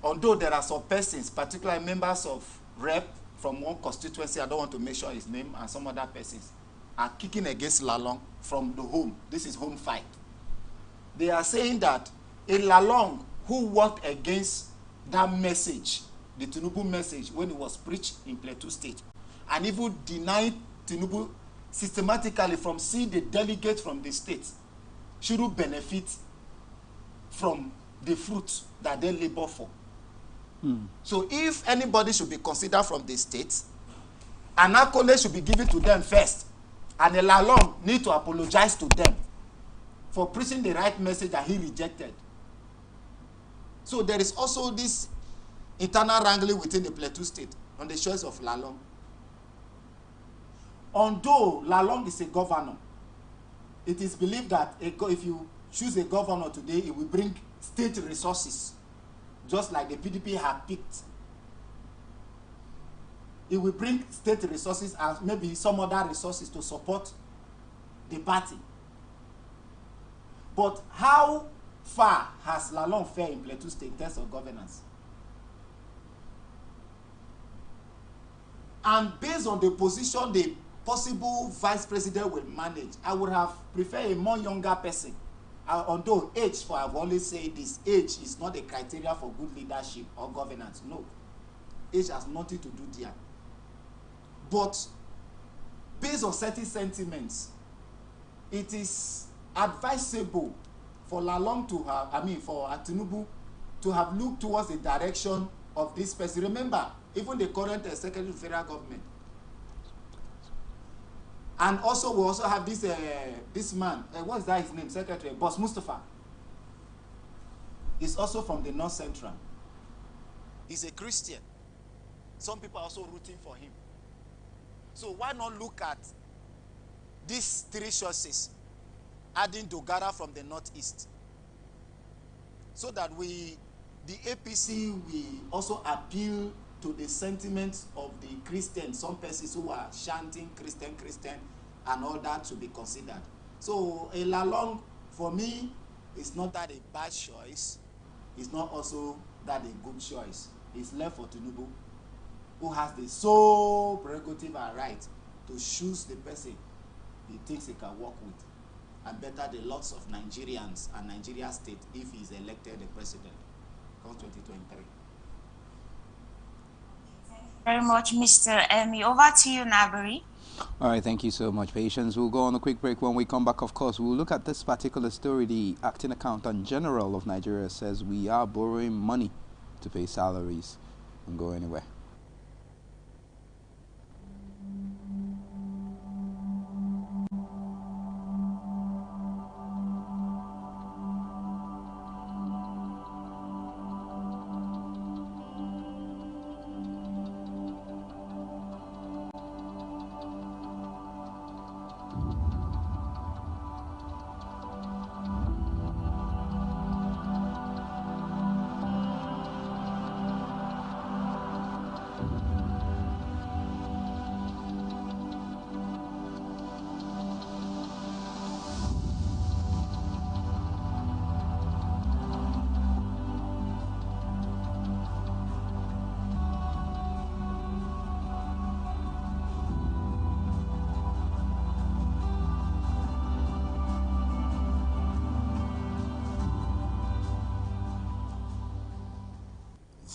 although there are some persons, particularly members of rep from one constituency, I don't want to mention his name, and some other persons, are kicking against Lalong from the home. This is home fight. They are saying that a Lalong who worked against that message, the Tinubu message, when it was preached in Plateau State, and even denied Tinubu systematically from seeing the delegates from the state, shouldn't benefit from the fruit that they labor for. So if anybody should be considered from the state, an accolade should be given to them first, and a Lalong need to apologize to them for preaching the right message that he rejected. So there is also this internal wrangling within the Plateau State on the choice of Lalong. Although Lalong is a governor, it is believed that if you choose a governor today, it will bring state resources, just like the PDP had picked. It will bring state resources and maybe some other resources to support the party. But how far has Lalong fared in Plateau State in terms of governance? And based on the position the possible vice president will manage, I would have preferred a more younger person. Although age, for I've always said this, age is not a criteria for good leadership or governance. No. Age has nothing to do there. But based on certain sentiments, it is advisable for Lalong to have, for Tinubu to have looked towards the direction of this person. Remember, even the current Secretary of Federal Government. And also, we also have this man, what is that his name, Secretary? Boss Mustafa. He's also from the North Central. He's a Christian. Some people are also rooting for him. So why not look at these three choices, adding Dogara from the Northeast, so that the APC will also appeal to the sentiments of the Christians, some persons who are chanting Christian, and all that to be considered. So a Lalong, for me, is not that a bad choice. It's not also that a good choice. It's left for Tinubu, who has the sole prerogative and right to choose the person he thinks he can work with and better the lots of Nigerians and Nigeria state if he is elected the president. Come 2023. Very much, Mr. Emmy. Over to you, Nabari. All right, thank you so much, Patience. We'll go on a quick break. When we come back, of course, we'll look at this particular story. The Acting Accountant General of Nigeria says we are borrowing money to pay salaries. Don't go anywhere.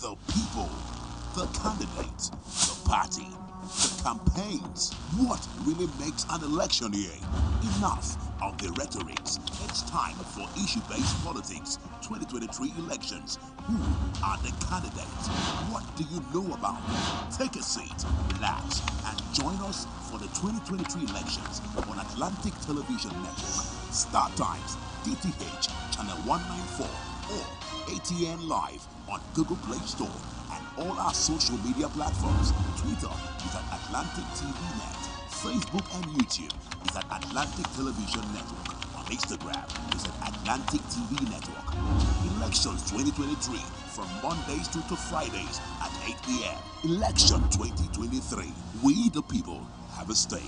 The people, the candidates, the party, the campaigns. What really makes an election year? Enough of the rhetorics. It's time for issue-based politics. 2023 elections. Who are the candidates? What do you know about them? Take a seat, relax, and join us for the 2023 elections on Atlantic Television Network, StarTimes, DTH, Channel 194, or ATN Live on Google Play Store and all our social media platforms. Twitter is at Atlantic TV Net. Facebook and YouTube is at Atlantic Television Network. On Instagram is at Atlantic TV Network. Elections 2023 from Mondays to Fridays at 8 p.m. Election 2023. We the people have a stake.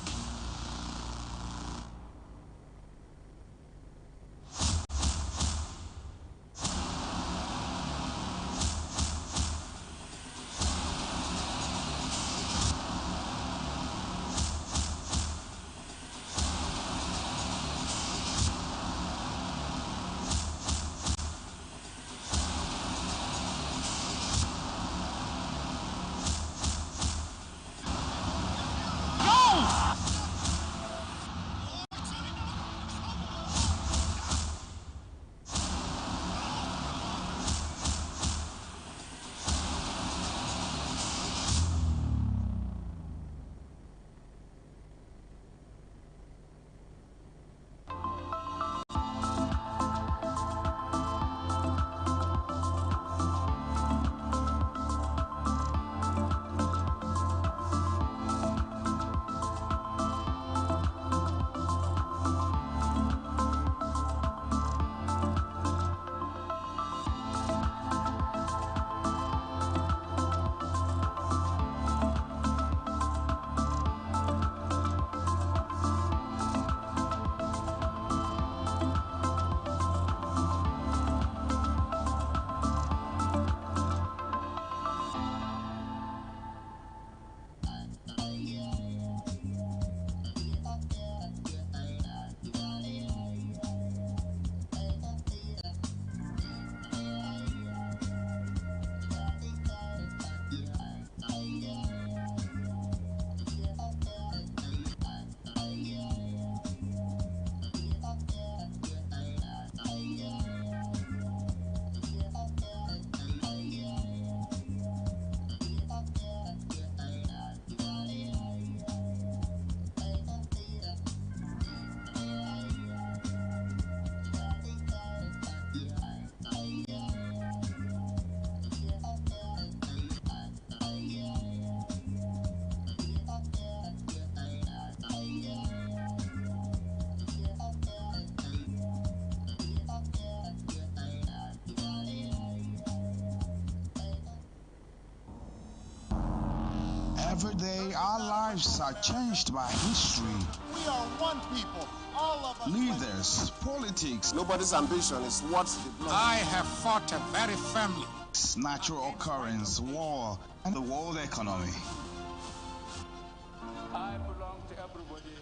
Every day, our lives are changed by history. We are one people, all of us. Leaders, politics, Nobody's ambition is what the blood. I have fought a very family. natural occurrence, war, and the world economy. I belong to everybody,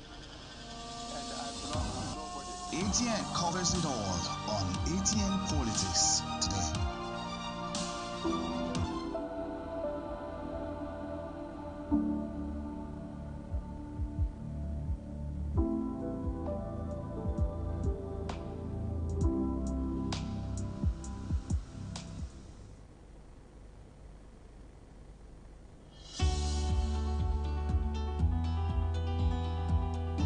and I belong to nobody. ATN covers it all on ATN Politics today.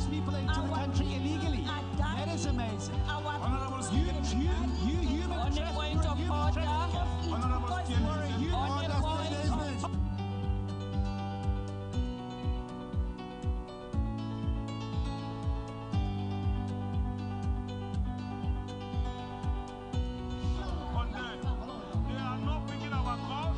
People into the country illegally. That is amazing. Honorables, you human traffickers, Honorables, you are a human trafficker. They are not picking our calls.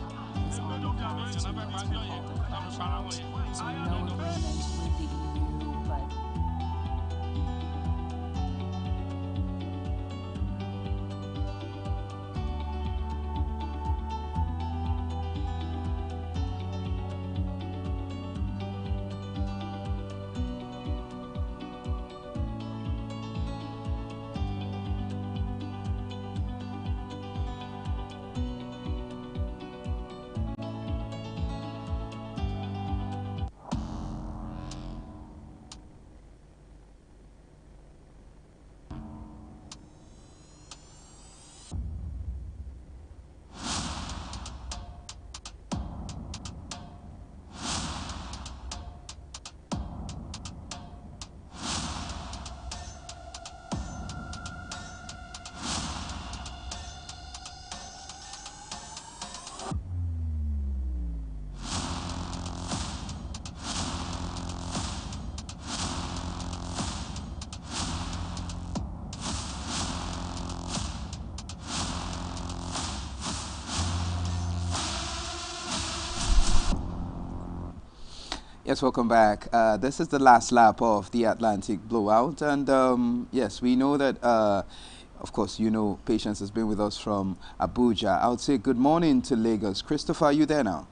Yes, welcome back. This is the last lap of the Atlantic Blowout, and yes, we know that, of course, you know, Patience has been with us from Abuja. I would say good morning to Lagos. Christopher, are you there now?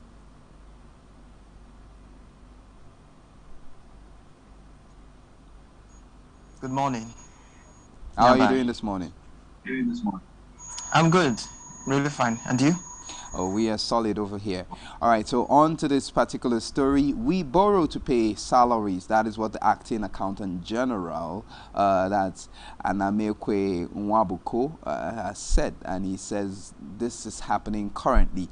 Good morning. How are you doing this morning? I'm good, really fine. And you? Oh, we are solid over here. All right, so on to this particular story. We borrow to pay salaries. That is what the acting accountant general, that's Anamekwe Nwabuko, has said. And he says this is happening currently.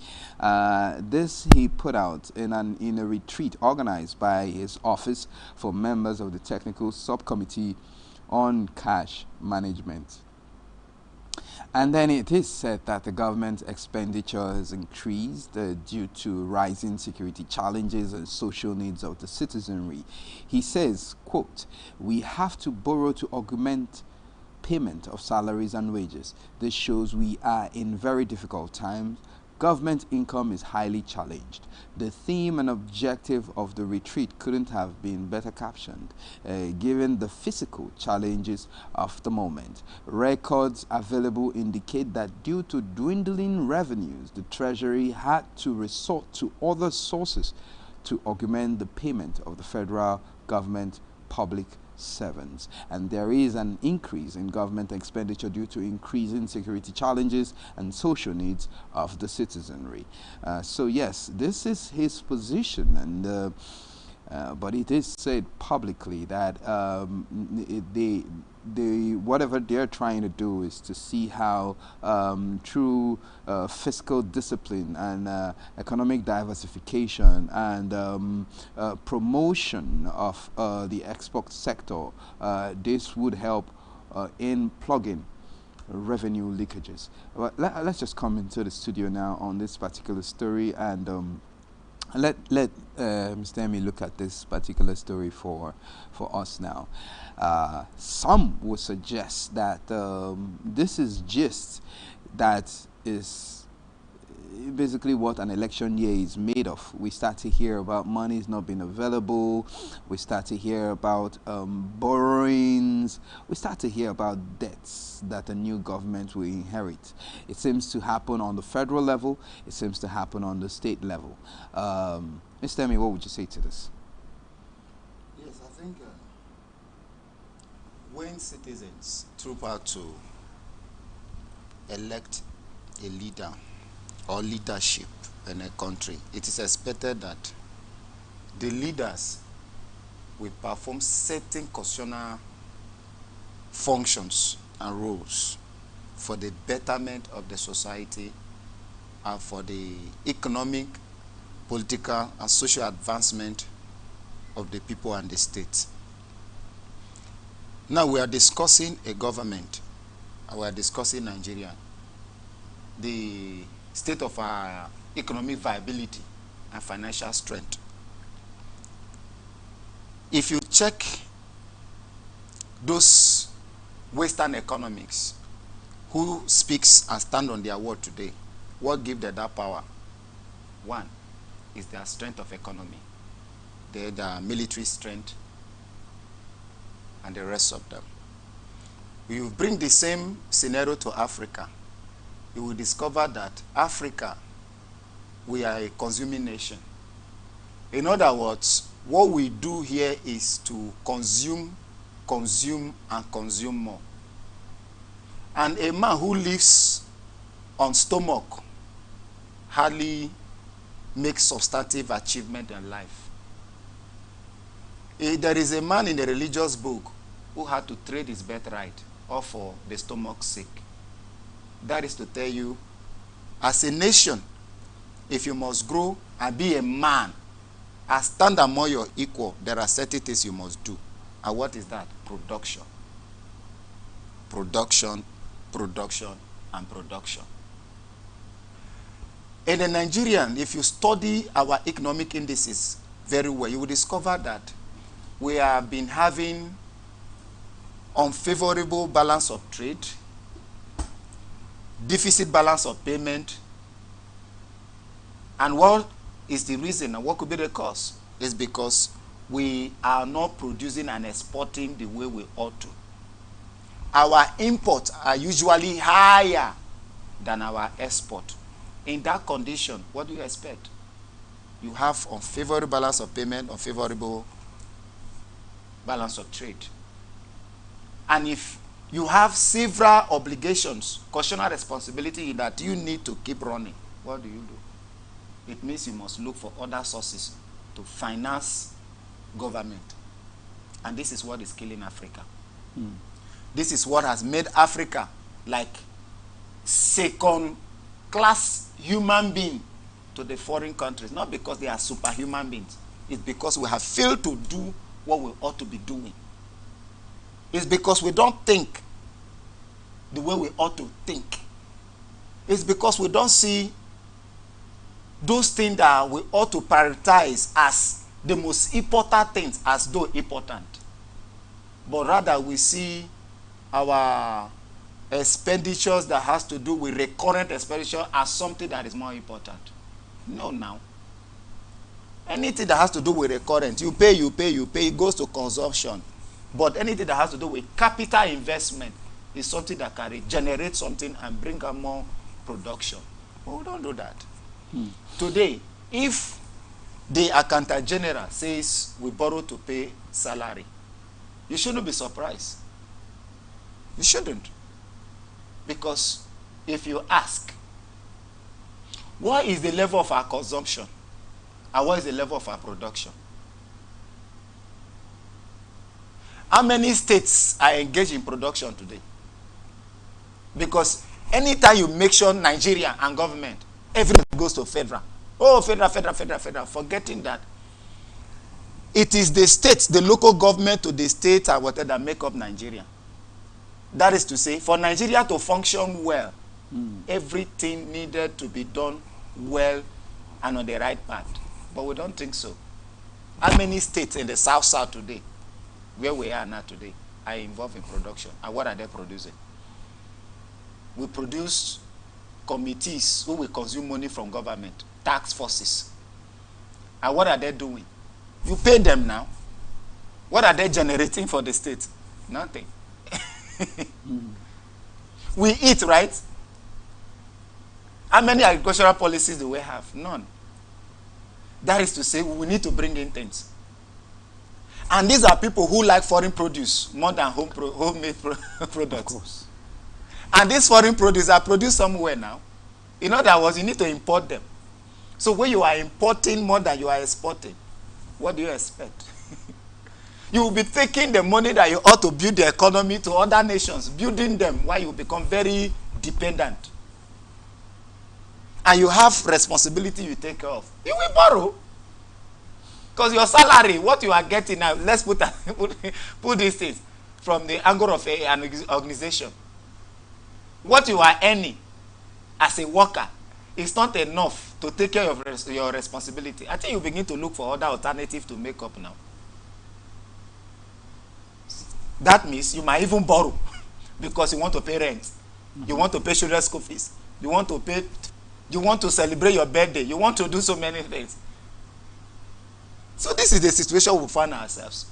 This he put out in a retreat organized by his office for members of the technical subcommittee on cash management. And then it is said that the government expenditure has increased due to rising security challenges and social needs of the citizenry. He says, quote, "We have to borrow to augment payment of salaries and wages. This shows we are in very difficult times. Government income is highly challenged." The theme and objective of the retreat couldn't have been better captioned, given the physical challenges of the moment. Records available indicate that due to dwindling revenues, the Treasury had to resort to other sources to augment the payment of the federal government public servants. And there is an increase in government expenditure due to increasing security challenges and social needs of the citizenry. So yes, this is his position, and but it is said publicly that whatever they're trying to do is to see how through fiscal discipline and economic diversification and promotion of the export sector, this would help in plugging revenue leakages. But let's just come into the studio now on this particular story, and let Mr. Emi look at this particular story for us now. Some would suggest that this is gist that is basically what an election year is made of. We start to hear about monies not being available. We start to hear about borrowings. We start to hear about debts that the new government will inherit. It seems to happen on the federal level. It seems to happen on the state level. Mr. Emi, what would you say to this? Yes, I think when citizens troop out to elect a leader or leadership in a country, it is expected that the leaders will perform certain constitutional functions and roles for the betterment of the society and for the economic, political, and social advancement of the people and the state. Now we are discussing a government, we are discussing Nigeria, the state of our economic viability and financial strength. If you check those Western economics, who speaks and stand on their word today, what gives them that power? One is their strength of economy, their military strength, and the rest of them. You bring the same scenario to Africa, you will discover that Africa, we are a consuming nation. In other words, what we do here is to consume, and consume more. And a man who lives on stomach hardly makes substantive achievement in life. There is a man in the religious book who had to trade his birthright all for the stomach's sake. That is to tell you, as a nation, if you must grow and be a man, and stand among your equal, there are certain things you must do. And what is that? Production. Production, production, and production. In the Nigerian, if you study our economic indices very well, you will discover that we have been having unfavorable balance of trade, deficit balance of payment, and what is the reason and what could be the cause? Is because we are not producing and exporting the way we ought to. Our imports are usually higher than our export. In that condition, what do you expect? You have unfavorable balance of payment, unfavorable balance of trade. And if you have several obligations, constitutional responsibility that you need to keep running, what do? It means you must look for other sources to finance government. And this is what is killing Africa. This is what has made Africa like second-class human being to the foreign countries. Not because they are superhuman beings. It's because we have failed to do what we ought to be doing. It's because we don't think the way we ought to think. It's because we don't see those things that we ought to prioritize as the most important things as though important. But rather we see our expenditures that has to do with recurrent expenditure as something that is more important. No, now. Anything that has to do with recurrent, you pay, it goes to consumption. But anything that has to do with capital investment is something that can generate something and bring out more production. But we don't do that. Today, if the accountant general says we borrow to pay salary, you shouldn't be surprised. You shouldn't. Because if you ask, what is the level of our consumption? And what is the level of our production? How many states are engaged in production today? Because anytime you make sure Nigeria and government, everything goes to federal. Oh, federal, forgetting that it is the states, the local government to the states and whatever that make up Nigeria. That is to say, for Nigeria to function well, everything needed to be done well and on the right path. But we don't think so. How many states in the South today, where we are now today, are involved in production? And what are they producing? We produce committees who will consume money from government, tax forces. And what are they doing? You pay them now. What are they generating for the state? Nothing. We eat, right? How many agricultural policies do we have? None. That is to say, we need to bring in things. And these are people who like foreign produce more than homemade products. Of course. And these foreign produce are produced somewhere now. In other words, you need to import them. So when you are importing more than you are exporting, what do you expect? You will be taking the money that you ought to build the economy to other nations, building them while you become very dependent. And you have responsibility you take care of. You will borrow. Because your salary, what you are getting now, let's put these things from the angle of an organization. What you are earning as a worker is not enough to take care of your responsibility. I think you begin to look for other alternatives to make up now. That means you might even borrow because you want to pay rent. You want to pay children's school fees. You want to celebrate your birthday. You want to do so many things. So this is the situation we find ourselves.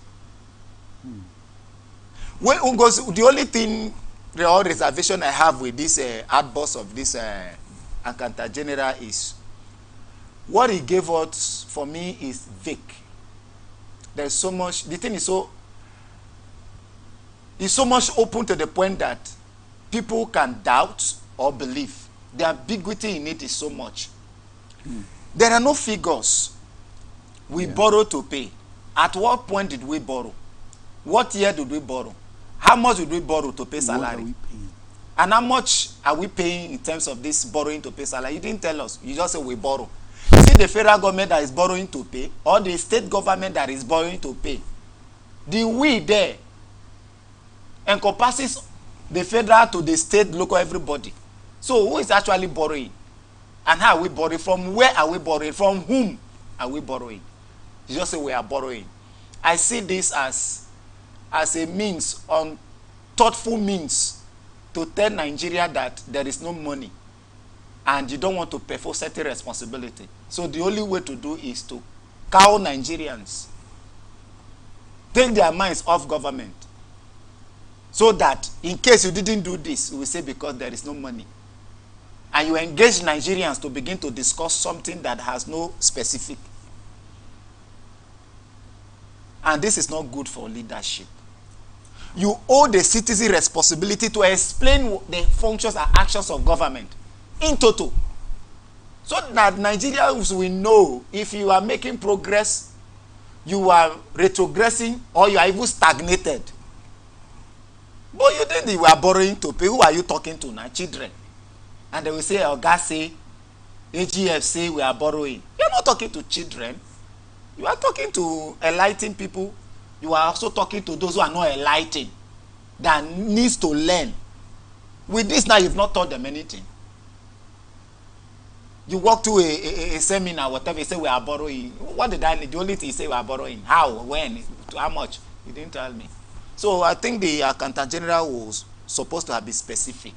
When the only thing, the only reservation I have with this outburst of this Accountant General is what he gave us for me is vague. There's so much. The thing is so. It's so much open to the point that people can doubt or believe. The ambiguity in it is so much. There are no figures. We borrow to pay. At what point did we borrow? What year did we borrow? How much did we borrow to pay salary? What are we paying? And how much are we paying in terms of this borrowing to pay salary? You didn't tell us. You just said we borrow. Is it the federal government that is borrowing to pay or the state government that is borrowing to pay? The we there encompasses the federal to the state, local, everybody. So who is actually borrowing? And how are we borrowing? From where are we borrowing? From whom are we borrowing? You just say we are borrowing. I see this as a means, thoughtful means, to tell Nigeria that there is no money and you don't want to perform certain responsibility. So the only way to do is to cow Nigerians, take their minds off government, so that in case you didn't do this, you will say because there is no money. And you engage Nigerians to begin to discuss something that has no specific. And this is not good for leadership. You owe the citizen responsibility to explain the functions and actions of government in total. So that Nigerians will know if you are making progress, you are retrogressing, or you are even stagnated. But you think you are borrowing to pay. Who are you talking to now? Children. And they will say, oh, God say, AGF say we are borrowing. You are not talking to children. You are talking to enlightened people. You are also talking to those who are not enlightened, that needs to learn. With this now, you've not taught them anything. You walk to a seminar, whatever, you say we are borrowing. What did I need? The only thing you say we are borrowing. How? When? How much? You didn't tell me. So I think the Accountant General was supposed to have been specific.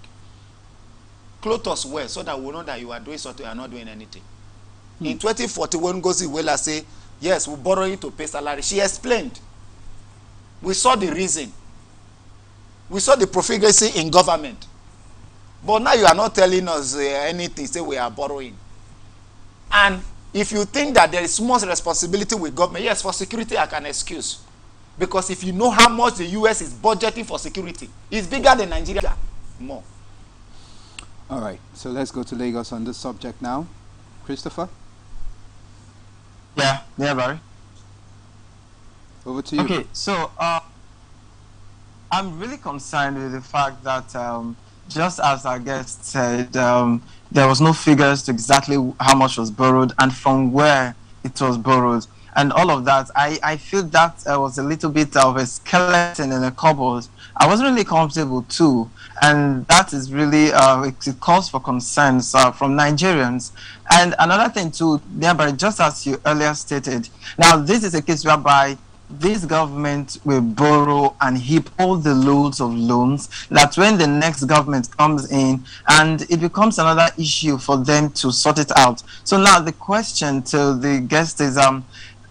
Clothe us well so that we know that you are doing something, you are not doing anything. In 2014, when Ngozi Iweala say, yes, we borrow it to pay salary, she explained. We saw the reason. We saw the profligacy in government. But now you are not telling us anything, say we are borrowing. And if you think that there is much responsibility with government, yes, for security I can excuse. Because if you know how much the US is budgeting for security, it's bigger than Nigeria. More. All right, so let's go to Lagos on this subject now. Christopher? Yeah, Barry. Over to you. Okay, so I'm really concerned with the fact that just as our guest said, there was no figures to exactly how much was borrowed and from where it was borrowed. And all of that, I feel that was a little bit of a skeleton in a cupboard. I wasn't really comfortable too. And that is really a cause for concerns from Nigerians. And another thing too, Deborah, just as you earlier stated, now this is a case whereby this government will borrow and heap all the loads of loans that when the next government comes in and it becomes another issue for them to sort it out. So now the question to the guest is,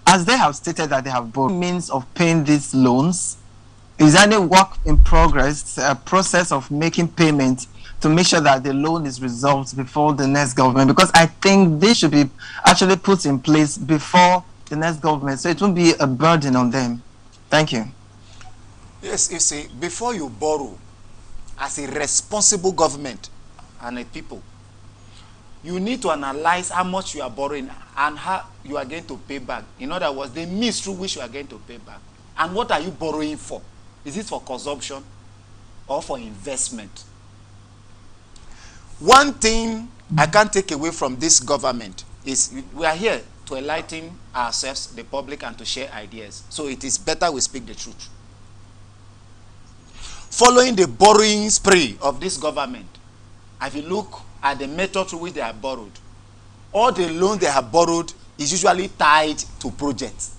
as they have stated that they have borrowed means of paying these loans, is there any work in progress, a process of making payments to make sure that the loan is resolved before the next government? Because I think this should be actually put in place before the next government, so it won't be a burden on them. Thank you. Yes, you see, before you borrow, as a responsible government and a people, you need to analyze how much you are borrowing and how you are going to pay back. In other words, the means through which you are going to pay back. And what are you borrowing for? Is it for consumption or for investment? One thing I can't take away from this government is we are here to enlighten ourselves, the public, and to share ideas. So it is better we speak the truth. Following the borrowing spree of this government, if you look at the method through which they have borrowed, all the loans they have borrowed is usually tied to projects.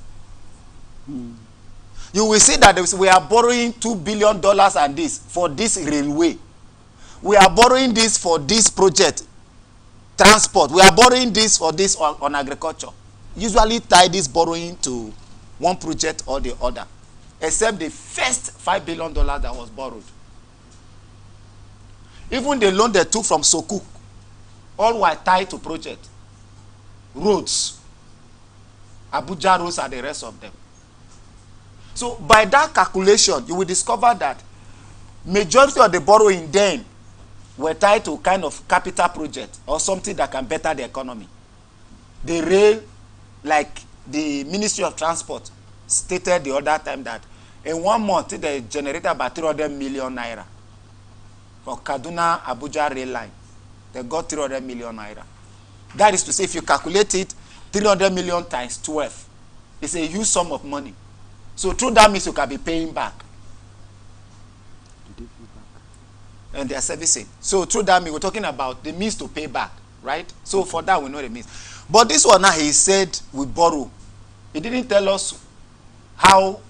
You will see that we are borrowing $2 billion and this for this railway. We are borrowing this for this project, transport. We are borrowing this for this on agriculture. Usually tie this borrowing to one project or the other, except the first $5 billion that was borrowed. Even the loan they took from Sokuk, all were tied to project. Roads, Abuja roads, and the rest of them. So by that calculation, you will discover that majority of the borrowing then were tied to kind of capital project or something that can better the economy. The rail, like the Ministry of Transport stated the other time that in 1 month they generated about 300 million naira. For Kaduna Abuja rail line, they got 300 million naira. That is to say, if you calculate it, 300 million times 12, it's a huge sum of money. So through that means you can be paying back. And they are servicing. So through that means we're talking about the means to pay back, right? So for that we know the means. But this one now, he said we borrow. He didn't tell us how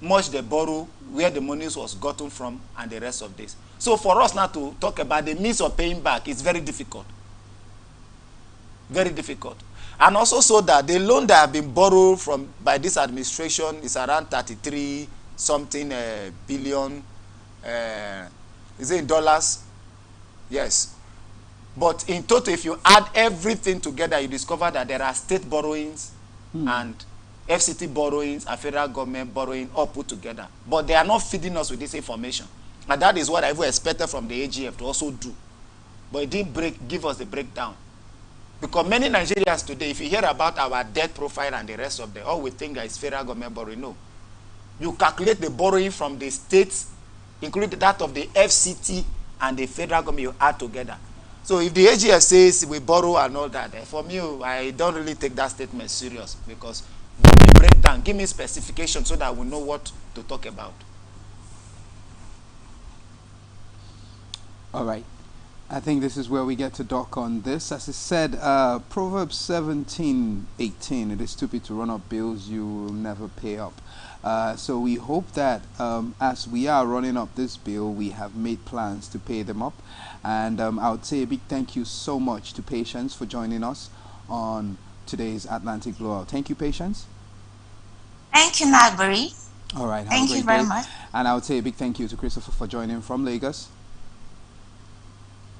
much they borrow, where the money was gotten from, and the rest of this. So for us now to talk about the means of paying back is very difficult. Very difficult. And also so that the loan that have been borrowed from by this administration is around 33 something billion. Is it in dollars? Yes. But in total, if you add everything together, you discover that there are state borrowings and FCT borrowings and federal government borrowing all put together. But they are not feeding us with this information. And that is what I even expected from the AGF to also do. But it didn't give us the breakdown. Because many Nigerians today, if you hear about our debt profile and the rest of them, all we think is federal government borrowing. No. You calculate the borrowing from the states, including that of the FCT and the federal government, you add together. So if the AGF says we borrow and all that, for me, I don't really take that statement serious, because give me breakdown, give me specification so that we know what to talk about. All right. I think this is where we get to dock on this. As I said, Proverbs 17:18, it is stupid to run up bills you will never pay up. So we hope that as we are running up this bill, we have made plans to pay them up. And I would say a big thank you so much to Patience for joining us on today's Atlantic Blowout. Thank you, Patience. Thank you, Nagbury. All right. Thank you very much. And I would say a big thank you to Christopher for joining from Lagos.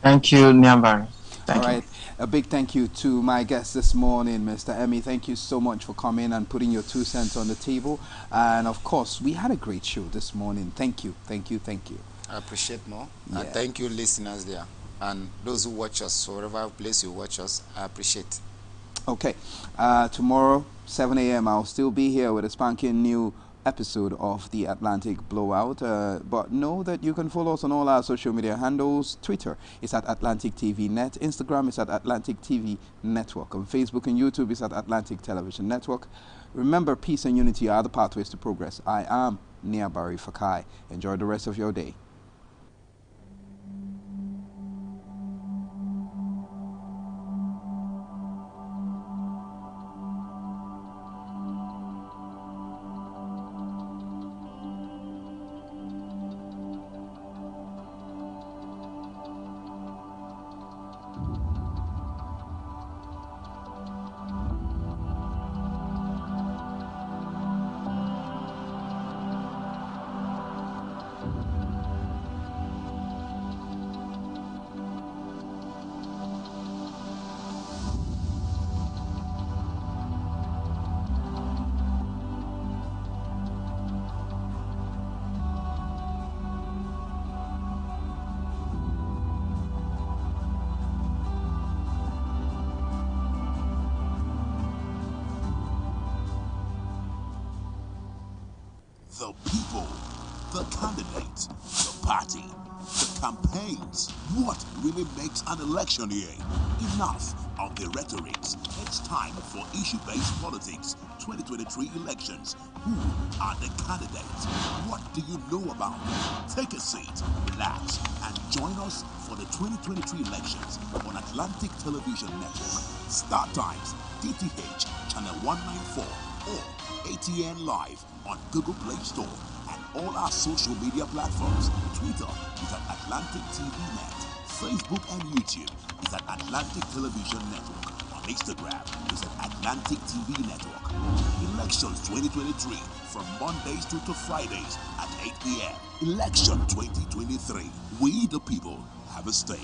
Thank you, Niambari. All right. A big thank you to my guest this morning, Mr. Emmy. Thank you so much for coming and putting your 2 cents on the table. And of course, we had a great show this morning. Thank you. Thank you. Thank you. I appreciate more. Yeah. And thank you, listeners there. And those who watch us, wherever place you watch us, I appreciate. Okay. Tomorrow, 7 a.m., I'll still be here with a spanking new episode of the Atlantic Blowout, but know that you can follow us on all our social media handles. Twitter is at Atlantic TV Net, Instagram is at Atlantic TV Network, on Facebook and YouTube is at Atlantic Television Network. Remember, peace and unity are the pathways to progress. I am Niabari Fakai. Enjoy the rest of your day. The people, the candidates, the party, the campaigns. What really makes an election year? Enough of the rhetorics. It's time for issue-based politics. 2023 elections. Who are the candidates? What do you know about them? Take a seat, relax, and join us for the 2023 elections on Atlantic Television Network, StarTimes, DTH, Channel 194, or ATN Live on Google Play Store and all our social media platforms. Twitter is at Atlantic TV Net. Facebook and YouTube is at Atlantic Television Network. On Instagram is at Atlantic TV Network. Elections 2023 from Mondays to Fridays at 8 p.m. Election 2023. We the people have a stake.